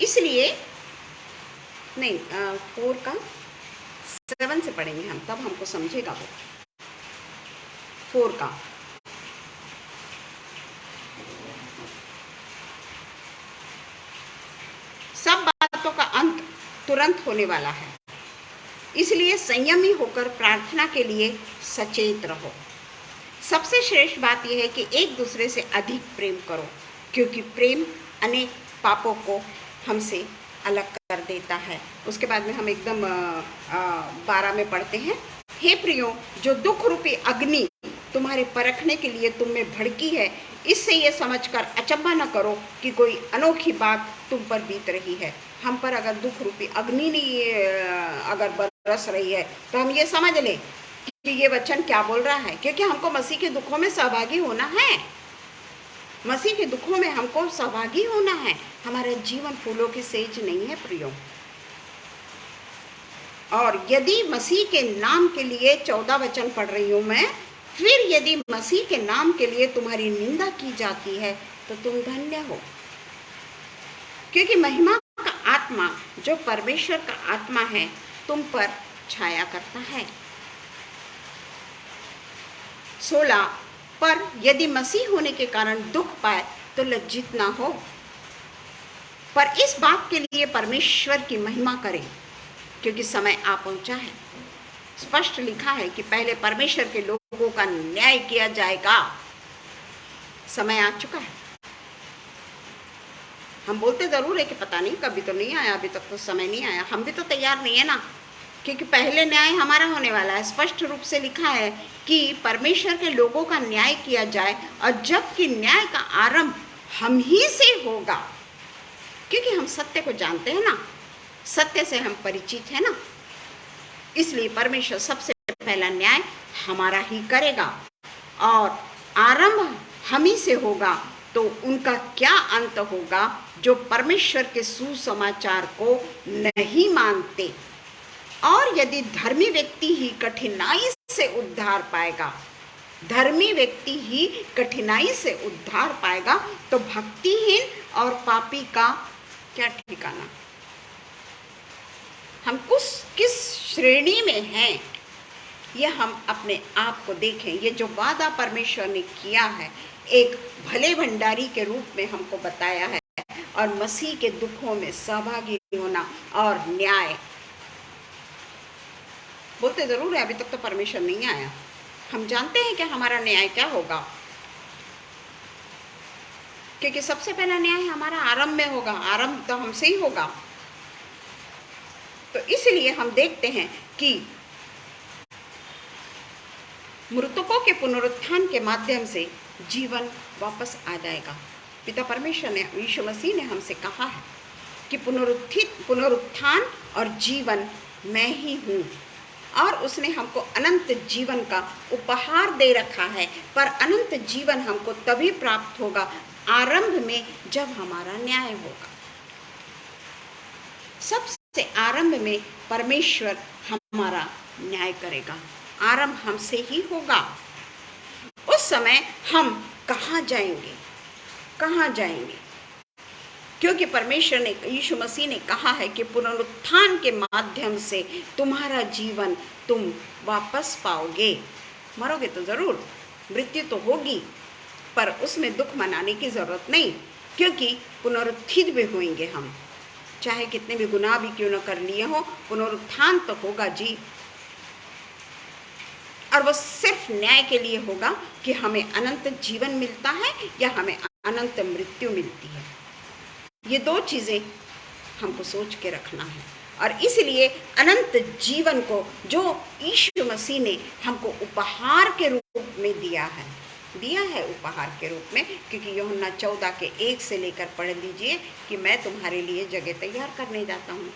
इसलिए नहीं 4 का 7 से पढ़ेंगे हम, तब हमको समझेगा वो। 4 का सब बातों का अंत तुरंत होने वाला है, इसलिए संयमी होकर प्रार्थना के लिए सचेत रहो। सबसे श्रेष्ठ बात यह है कि एक दूसरे से अधिक प्रेम करो, क्योंकि प्रेम अनेक पापों को हमसे अलग कर देता है। उसके बाद में हम एकदम 12 में पढ़ते हैं, हे प्रियो, जो दुख रूपी अग्नि तुम्हारे परखने के लिए तुम में भड़की है, इससे ये समझकर अचंभा न करो कि कोई अनोखी बात तुम पर बीत रही है। हम पर अगर दुख रूपी अग्नि नहीं अगर बरस रही है तो हम ये समझ लें कि ये वचन क्या बोल रहा है, क्योंकि हमको मसीह के दुखों में सहभागी होना है। मसीह के दुखों में हमको सहभागी होना है। हमारा जीवन फूलों की सेज नहीं है प्रियो। और यदि मसीह के नाम के लिए 14 वचन पढ़ रही हूँ मैं, फिर यदि मसीह के नाम के लिए तुम्हारी निंदा की जाती है तो तुम धन्य हो, क्योंकि महिमा का आत्मा जो परमेश्वर का आत्मा है तुम पर छाया करता है। 16 पर यदि मसीह होने के कारण दुख पाए तो लज्जित ना हो, पर इस बात के लिए परमेश्वर की महिमा करें, क्योंकि समय आ पहुंचा है। स्पष्ट लिखा है कि पहले परमेश्वर के लोगों का न्याय किया जाएगा। समय आ चुका है। हम बोलते जरूर है कि पता नहीं कभी तो नहीं आया, अभी तक तो समय नहीं आया। हम भी तो तैयार नहीं है ना, क्योंकि पहले न्याय हमारा होने वाला है। स्पष्ट रूप से लिखा है कि परमेश्वर के लोगों का न्याय किया जाए, और जबकि न्याय का आरंभ हम ही से होगा, क्योंकि हम सत्य को जानते हैं ना, सत्य से हम परिचित हैं ना, इसलिए परमेश्वर सबसे पहला न्याय हमारा ही करेगा और आरंभ हम ही से होगा। तो उनका क्या अंत होगा जो परमेश्वर के सुसमाचार को नहीं मानते। और यदि धर्मी व्यक्ति ही कठिनाई से उद्धार पाएगा, धर्मी व्यक्ति ही कठिनाई से उद्धार पाएगा, तो भक्तिहीन और पापी का क्या ठिकाना। हम किस श्रेणी में हैं, यह हम अपने आप को देखें। ये जो वादा परमेश्वर ने किया है, एक भले भंडारी के रूप में हमको बताया है, और मसीह के दुखों में सहभागी होना और न्याय। बोलते जरूर है अभी तक तो परमेश्वर नहीं आया। हम जानते हैं कि हमारा न्याय क्या होगा, क्योंकि सबसे पहला न्याय हमारा आरंभ में होगा, आरंभ तो हमसे ही होगा। तो इसलिए हम देखते हैं कि मृतकों के पुनरुत्थान के माध्यम से जीवन वापस आ जाएगा। पिता परमेश्वर ने, यीशु मसीह ने हमसे कहा है कि पुनरुत्थान और जीवन मैं ही हूँ। और उसने हमको अनंत जीवन का उपहार दे रखा है। पर अनंत जीवन हमको तभी प्राप्त होगा आरंभ में, जब हमारा न्याय होगा। सबसे आरंभ में परमेश्वर हमारा न्याय करेगा, आरंभ हमसे ही होगा। उस समय हम कहाँ जाएंगे, कहाँ जाएंगे? क्योंकि परमेश्वर ने, यीशु मसीह ने कहा है कि पुनरुत्थान के माध्यम से तुम्हारा जीवन तुम वापस पाओगे। मरोगे तो जरूर, मृत्यु तो होगी, पर उसमें दुख मनाने की जरूरत नहीं, क्योंकि पुनरुत्थित भी होंगे हम। चाहे कितने भी गुनाह भी क्यों न कर लिए हो, पुनरुत्थान तो होगा जी। और वो सिर्फ न्याय के लिए होगा कि हमें अनंत जीवन मिलता है या हमें अनंत मृत्यु मिलती है। ये दो चीजें हमको सोच के रखना है। और इसलिए अनंत जीवन को जो यीशु मसीह ने हमको उपहार के रूप में दिया है उपहार के रूप में। क्योंकि यूहन्ना 14 के 1 से लेकर पढ़ लीजिए कि मैं तुम्हारे लिए जगह तैयार करने जाता हूँ,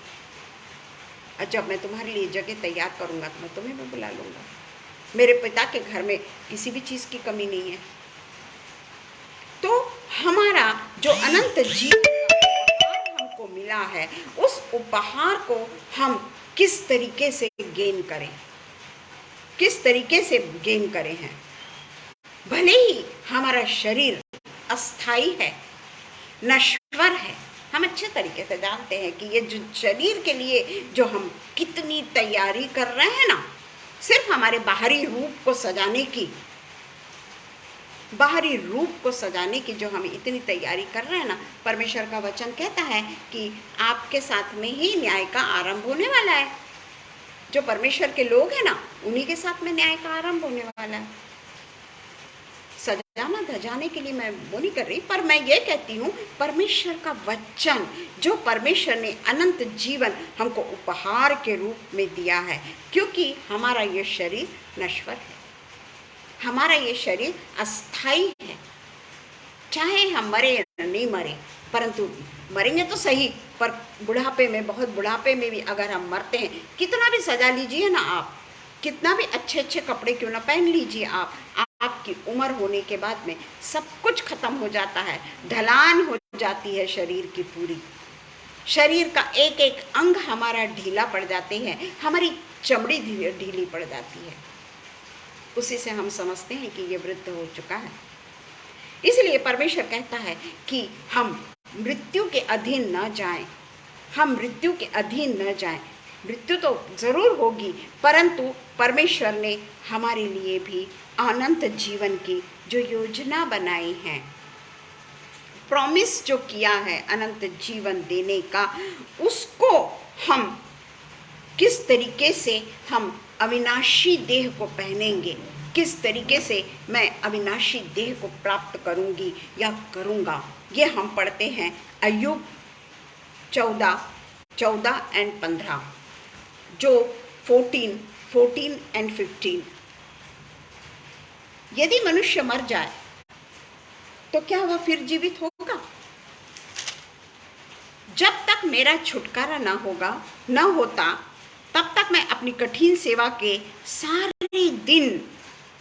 और जब मैं तुम्हारे लिए जगह तैयार करूँगा तो मैं तुम्हें भी बुला लूँगा। मेरे पिता के घर में किसी भी चीज़ की कमी नहीं है। तो हमारा जो अनंत जीवन का उपहार हमको मिला है, उस उपहार को हम किस तरीके से गेन करें, किस तरीके से गेन करें हैं। भले ही हमारा शरीर अस्थाई है, नश्वर है, हम अच्छे तरीके से जानते हैं कि ये जो शरीर के लिए जो हम कितनी तैयारी कर रहे हैं ना, सिर्फ हमारे बाहरी रूप को सजाने की, बाहरी रूप को सजाने की जो हम इतनी तैयारी कर रहे हैं ना, परमेश्वर का वचन कहता है कि आपके साथ में ही न्याय का आरंभ होने वाला है। जो परमेश्वर के लोग हैं ना, उन्हीं के साथ में न्याय का आरंभ होने वाला है। सजाना धजाने के लिए मैं वो नहीं कर रही, पर मैं ये कहती हूँ परमेश्वर का वचन, जो परमेश्वर ने अनंत जीवन हमको उपहार के रूप में दिया है। क्योंकि हमारा ये शरीर नश्वर है, हमारा ये शरीर अस्थाई है। चाहे हम मरे या नहीं मरे, परंतु मरेंगे तो सही, पर बुढ़ापे में, बहुत बुढ़ापे में भी अगर हम मरते हैं, कितना भी सजा लीजिए ना आप, कितना भी अच्छे अच्छे कपड़े क्यों ना पहन लीजिए आप, आपकी उम्र होने के बाद में सब कुछ खत्म हो जाता है, ढलान हो जाती है शरीर की पूरी। शरीर का एक एक अंग हमारा ढीला पड़ जाते हैं, हमारी चमड़ी ढीली पड़ जाती है। उसी से हम समझते हैं कि ये वृद्ध हो चुका है। इसलिए परमेश्वर कहता है कि हम मृत्यु के अधीन न जाएं, हम मृत्यु के अधीन न जाएं। मृत्यु तो जरूर होगी, परंतु परमेश्वर ने हमारे लिए भी अनंत जीवन की जो योजना बनाई है, प्रॉमिस जो किया है अनंत जीवन देने का, उसको हम किस तरीके से हम अविनाशी देह को पहनेंगे, किस तरीके से मैं अविनाशी देह को प्राप्त करूंगी या करूंगा, ये हम पढ़ते हैं अय्यूब 14 एंड 15, जो 14 एंड 15। यदि मनुष्य मर जाए तो क्या वह फिर जीवित होगा? जब तक मेरा छुटकारा न होता, तब तक मैं अपनी कठिन सेवा के सारे दिन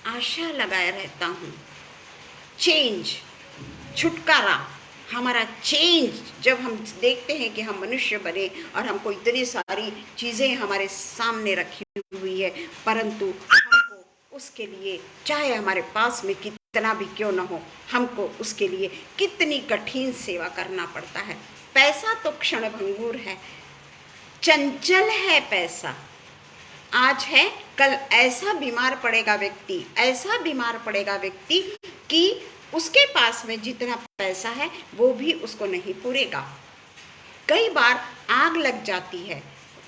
आशा लगाए रहता हूँ। चेंज, छुटकारा, हमारा चेंज, जब हम देखते हैं कि हम मनुष्य बने और हमको इतनी सारी चीज़ें हमारे सामने रखी हुई है, परंतु हमको उसके लिए, चाहे हमारे पास में कितना भी क्यों न हो, हमको उसके लिए कितनी कठिन सेवा करना पड़ता है। पैसा तो क्षणभंगुर है, चंचल है पैसा, आज है कल ऐसा बीमार पड़ेगा व्यक्ति कि उसके पास में जितना पैसा है वो भी उसको नहीं पूरेगा। कई बार आग लग जाती है,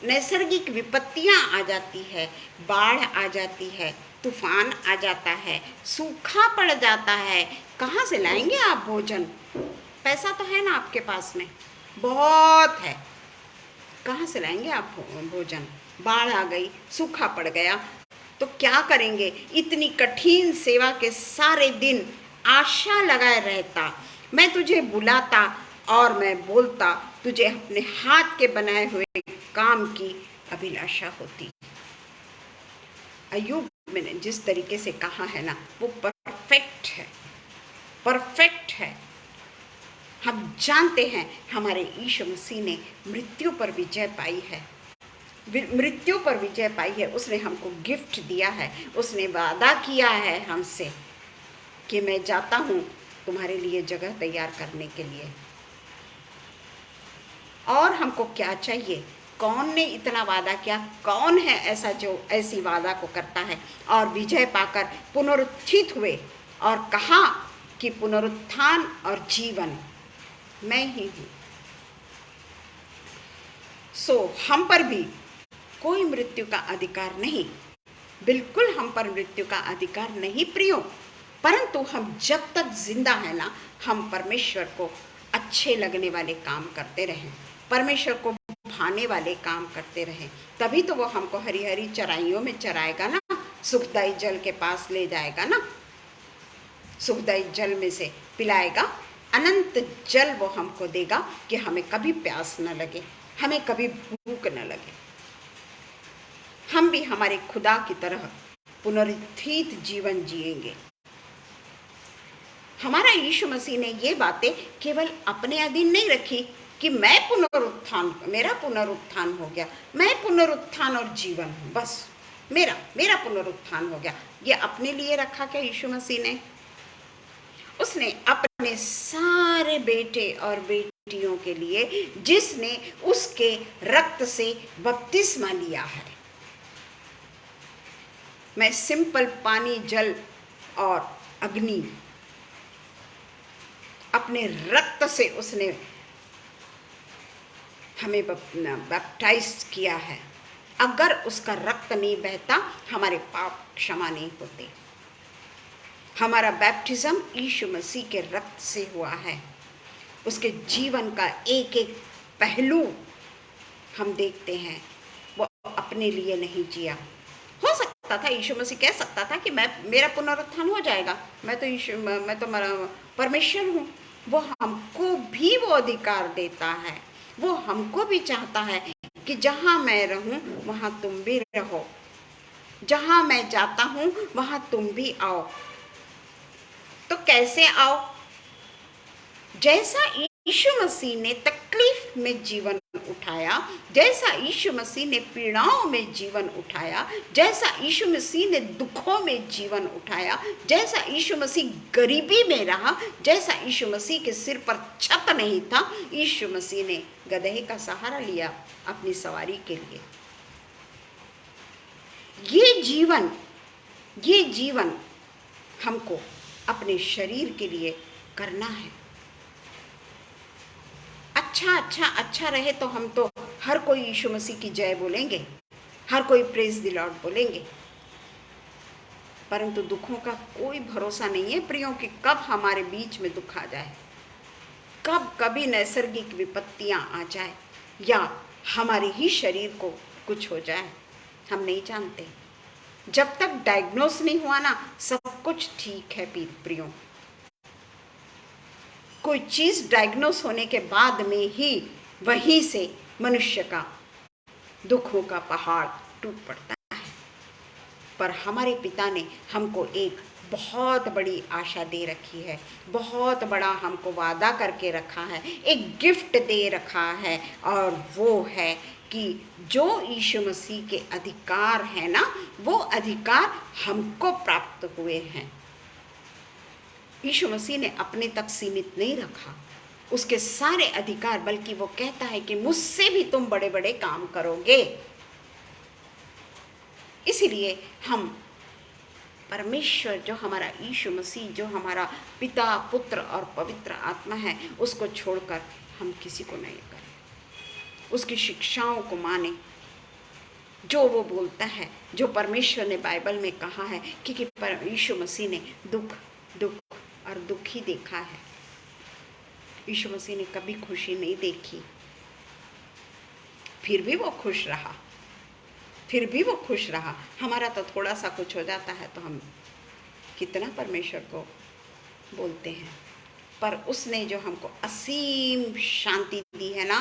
नैसर्गिक विपत्तियां आ जाती है, बाढ़ आ जाती है, तूफान आ जाता है, सूखा पड़ जाता है। कहाँ से लाएंगे आप भोजन? पैसा तो है ना आपके पास में, बहुत है, कहाँ से लाएंगे आप भोजन? बाढ़ आ गई, सूखा पड़ गया, तो क्या करेंगे? इतनी कठिन सेवा के सारे दिन आशा लगाए रहता, मैं तुझे बुलाता और मैं बोलता, तुझे अपने हाथ के बनाए हुए काम की अभिलाषा होती। अय्यूब मैंने जिस तरीके से कहा है ना, वो परफेक्ट है, परफेक्ट है। हम जानते हैं हमारे यीशु मसीह ने मृत्यु पर विजय पाई है, मृत्यु पर विजय पाई है। उसने हमको गिफ्ट दिया है, उसने वादा किया है हमसे कि मैं जाता हूँ तुम्हारे लिए जगह तैयार करने के लिए। और हमको क्या चाहिए? कौन ने इतना वादा किया? कौन है ऐसा जो ऐसी वादा को करता है और विजय पाकर पुनरुत्थित हुए और कहा कि पुनरुत्थान और जीवन मैं ही हूँ। सो हम पर भी कोई मृत्यु का अधिकार नहीं, बिल्कुल हम पर मृत्यु का अधिकार नहीं प्रियो। परंतु हम जब तक जिंदा है ना, हम परमेश्वर को अच्छे लगने वाले काम करते रहें, परमेश्वर को भाने वाले काम करते रहें, तभी तो वो हमको हरी हरी चराइयों में चराएगा ना, सुखदायी जल के पास ले जाएगा ना, सुखदायी जल में से पिलाएगा, अनंत जल वो हमको देगा कि हमें कभी प्यास न लगे, हमें कभी भूख न लगे। हम भी हमारे खुदा की तरह पुनरुत्थित जीवन जिएंगे। हमारा यीशु मसीह ने ये बातें केवल अपने अधीन नहीं रखी कि मैं पुनरुत्थान, मेरा पुनरुत्थान हो गया, मैं पुनरुत्थान और जीवन हूँ, बस मेरा पुनरुत्थान हो गया। ये अपने लिए रखा क्या यीशु मसीह ने? उसने अपने सारे बेटे और बेटियों के लिए, जिसने उसके रक्त से बपतिस्मा लिया है। मैं सिंपल पानी, जल और अग्नि, अपने रक्त से उसने हमें बैप्टाइज किया है। अगर उसका रक्त नहीं बहता, हमारे पाप क्षमा नहीं होते। हमारा बैप्टिज्म यीशु मसीह के रक्त से हुआ है। उसके जीवन का एक एक पहलू हम देखते हैं, वो अपने लिए नहीं जिया। हो सकता था यीशु मसीह कह सकता था कि मेरा पुनरुत्थान हो जाएगा, मैं तो परमेश्वर हूँ। वो हमको भी वो अधिकार देता है, वो हमको भी चाहता है कि जहाँ मैं रहूँ वहाँ तुम भी रहो, जहाँ मैं जाता हूँ वहाँ तुम भी आओ। तो कैसे आओ? जैसा यीशु मसीह ने तकलीफ में जीवन उठाया, जैसा यीशु मसीह ने पीड़ाओं में जीवन उठाया, जैसा यीशु मसीह ने दुखों में जीवन उठाया, जैसा यीशु मसीह गरीबी में रहा, जैसा यीशु मसीह के सिर पर छत नहीं था, यीशु मसीह ने गदहे का सहारा लिया अपनी सवारी के लिए। ये जीवन हमको अपने शरीर के लिए करना है। अच्छा रहे तो हम तो हर कोई यीशु मसीह की जय बोलेंगे, हर कोई प्रेज द लॉर्ड बोलेंगे। परंतु दुखों का कोई भरोसा नहीं है प्रियों कि कब हमारे बीच में दुख आ जाए, कब कभी नैसर्गिक विपत्तियां आ जाए या हमारे ही शरीर को कुछ हो जाए, हम नहीं जानते। जब तक डायग्नोस नहीं हुआ ना, सब कुछ ठीक है प्रियों। कोई चीज डायग्नोस होने के बाद में ही वहीं से मनुष्य का दुखों का पहाड़ टूट पड़ता है। पर हमारे पिता ने हमको एक बहुत बड़ी आशा दे रखी है, बहुत बड़ा हमको वादा करके रखा है, एक गिफ्ट दे रखा है, और वो है कि जो यीशु मसीह के अधिकार है ना, वो अधिकार हमको प्राप्त हुए हैं। यीशु मसीह ने अपने तक सीमित नहीं रखा उसके सारे अधिकार, बल्कि वो कहता है कि मुझसे भी तुम बड़े बड़े काम करोगे। इसीलिए हम परमेश्वर, जो हमारा यीशु मसीह, जो हमारा पिता, पुत्र और पवित्र आत्मा है, उसको छोड़कर हम किसी को नहीं करें। उसकी शिक्षाओं को माने, जो वो बोलता है, जो परमेश्वर ने बाइबल में कहा है, क्योंकि यीशु मसीह ने दुख और दुख ही देखा है। यीशु मसीह ने कभी खुशी नहीं देखी, फिर भी वो खुश रहा। हमारा तो थोड़ा सा कुछ हो जाता है तो हम कितना परमेश्वर को बोलते हैं, पर उसने जो हमको असीम शांति दी है ना,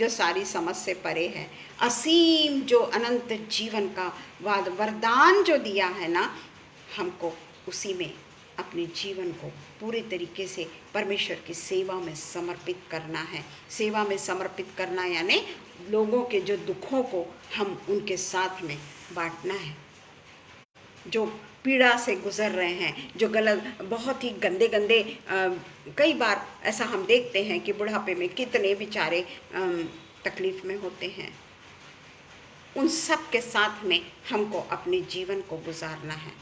जो सारी समझ से परे है, असीम जो अनंत जीवन का वरदान जो दिया है ना हमको, उसी में अपने जीवन को पूरे तरीके से परमेश्वर की सेवा में समर्पित करना है। सेवा में समर्पित करना यानी लोगों के जो दुखों को हम उनके साथ में बांटना है। जो पीड़ा से गुजर रहे हैं, जो गलत बहुत ही गंदे गंदे कई बार ऐसा हम देखते हैं कि बुढ़ापे में कितने बेचारे तकलीफ में होते हैं, उन सब के साथ में हमको अपने जीवन को गुजारना है।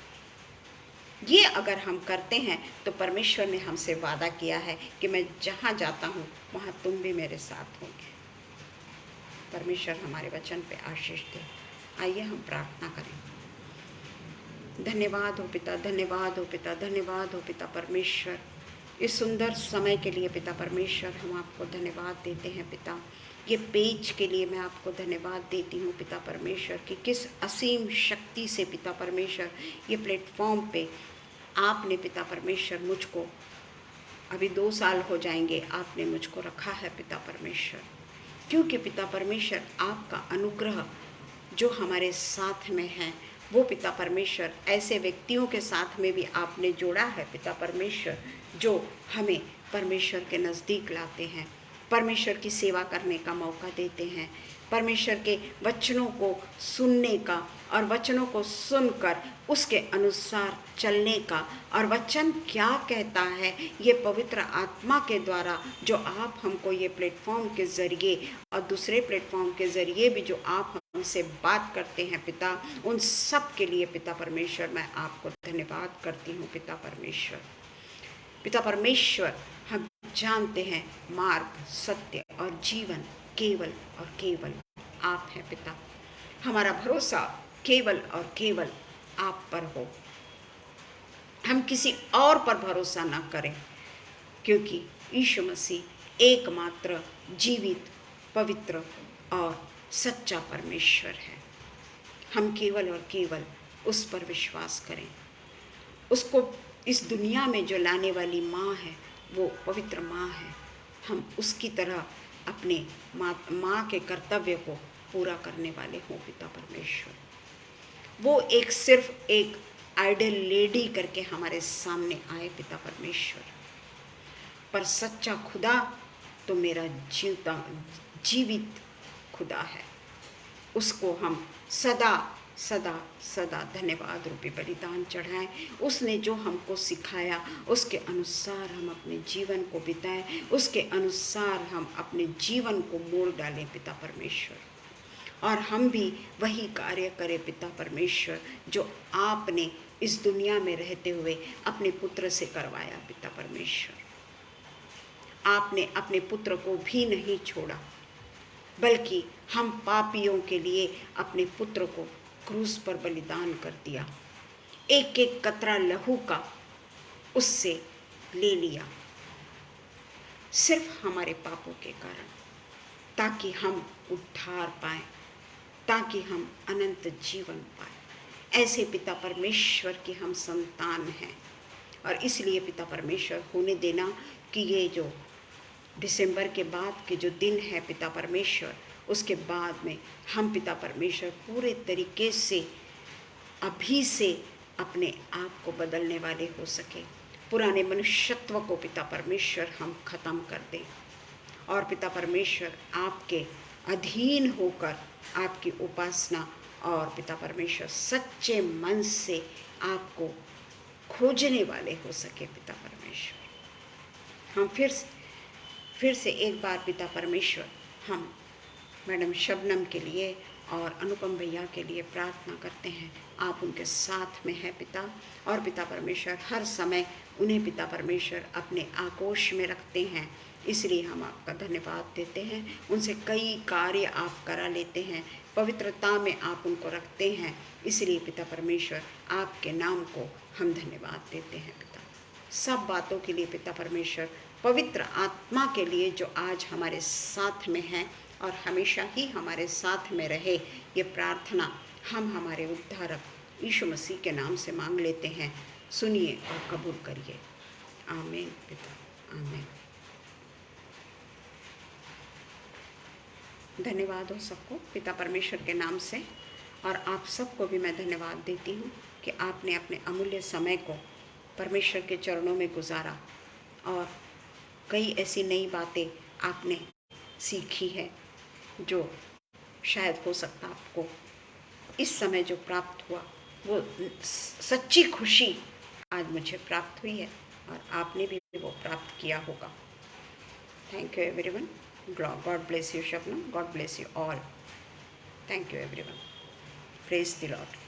ये अगर हम करते हैं तो परमेश्वर ने हमसे वादा किया है कि मैं जहाँ जाता हूँ वहाँ तुम भी मेरे साथ होंगे। परमेश्वर हमारे वचन पे आशीष दे। आइए हम प्रार्थना करें। धन्यवाद हो पिता, धन्यवाद हो पिता, धन्यवाद हो पिता परमेश्वर, इस सुंदर समय के लिए पिता परमेश्वर हम आपको धन्यवाद देते हैं पिता। ये पेज के लिए मैं आपको धन्यवाद देती हूँ पिता परमेश्वर कि किस असीम शक्ति से पिता परमेश्वर ये प्लेटफॉर्म पे आपने पिता परमेश्वर मुझको, अभी 2 साल हो जाएंगे आपने मुझको रखा है पिता परमेश्वर, क्योंकि पिता परमेश्वर आपका अनुग्रह जो हमारे साथ में है वो पिता परमेश्वर ऐसे व्यक्तियों के साथ में भी आपने जोड़ा है पिता परमेश्वर, जो हमें परमेश्वर के नज़दीक लाते हैं, परमेश्वर की सेवा करने का मौका देते हैं, परमेश्वर के वचनों को सुनने का और वचनों को सुनकर उसके अनुसार चलने का, और वचन क्या कहता है ये पवित्र आत्मा के द्वारा जो आप हमको ये प्लेटफॉर्म के ज़रिए और दूसरे प्लेटफॉर्म के ज़रिए भी जो आप हमसे बात करते हैं पिता, उन सब के लिए पिता परमेश्वर मैं आपको धन्यवाद करती हूँ पिता परमेश्वर। पिता परमेश्वर हम जानते हैं मार्ग, सत्य और जीवन केवल और केवल आप हैं पिता। हमारा भरोसा केवल और केवल आप पर हो, हम किसी और पर भरोसा ना करें, क्योंकि यीशु मसीह एकमात्र जीवित, पवित्र और सच्चा परमेश्वर है। हम केवल और केवल उस पर विश्वास करें। उसको इस दुनिया में जो लाने वाली माँ है वो पवित्र माँ है। हम उसकी तरह अपने माँ के कर्तव्य को पूरा करने वाले हों पिता परमेश्वर। वो सिर्फ एक आइडल लेडी करके हमारे सामने आए पिता परमेश्वर, पर सच्चा खुदा तो मेरा जीवित खुदा है। उसको हम सदा सदा सदा धन्यवाद रूपी बलिदान चढ़ाएं। उसने जो हमको सिखाया उसके अनुसार हम अपने जीवन को बिताएं, उसके अनुसार हम अपने जीवन को मोड़ डालें पिता परमेश्वर, और हम भी वही कार्य करें पिता परमेश्वर जो आपने इस दुनिया में रहते हुए अपने पुत्र से करवाया पिता परमेश्वर। आपने अपने पुत्र को भी नहीं छोड़ा, बल्कि हम पापियों के लिए अपने पुत्र को क्रूस पर बलिदान कर दिया। एक एक कतरा लहू का उससे ले लिया, सिर्फ हमारे पापों के कारण, ताकि हम उद्धार पाएं, ताकि हम अनंत जीवन पाएं। ऐसे पिता परमेश्वर की हम संतान हैं, और इसलिए पिता परमेश्वर होने देना कि ये जो दिसंबर के बाद के जो दिन है पिता परमेश्वर, उसके बाद में हम पिता परमेश्वर पूरे तरीके से अभी से अपने आप को बदलने वाले हो सके। पुराने मनुष्यत्व को पिता परमेश्वर हम ख़त्म कर दें, और पिता परमेश्वर आपके अधीन होकर आपकी उपासना और पिता परमेश्वर सच्चे मन से आपको खोजने वाले हो सके पिता परमेश्वर। हम फिर से एक बार पिता परमेश्वर हम मैडम शबनम के लिए और अनुपम भैया के लिए प्रार्थना करते हैं। आप उनके साथ में हैं पिता, और पिता परमेश्वर हर समय उन्हें पिता परमेश्वर अपने आगोश में रखते हैं, इसलिए हम आपका धन्यवाद देते हैं। उनसे कई कार्य आप करा लेते हैं, पवित्रता में आप उनको रखते हैं, इसलिए पिता परमेश्वर आपके नाम को हम धन्यवाद देते हैं पिता। सब बातों के लिए पिता परमेश्वर, पवित्र आत्मा के लिए जो आज हमारे साथ में है और हमेशा ही हमारे साथ में रहे, ये प्रार्थना हम हमारे उद्धारक यीशु मसीह के नाम से मांग लेते हैं। सुनिए और कबूल करिए। आमीन पिता, आमीन। धन्यवाद हो सबको पिता परमेश्वर के नाम से। और आप सबको भी मैं धन्यवाद देती हूँ कि आपने अपने अमूल्य समय को परमेश्वर के चरणों में गुजारा और कई ऐसी नई बातें आपने सीखी है जो शायद हो सकता आपको इस समय जो प्राप्त हुआ वो सच्ची खुशी आज मुझे प्राप्त हुई है और आपने भी वो प्राप्त किया होगा। Thank you everyone. God bless you Shabnam, God bless you all. Thank you everyone. Praise the Lord.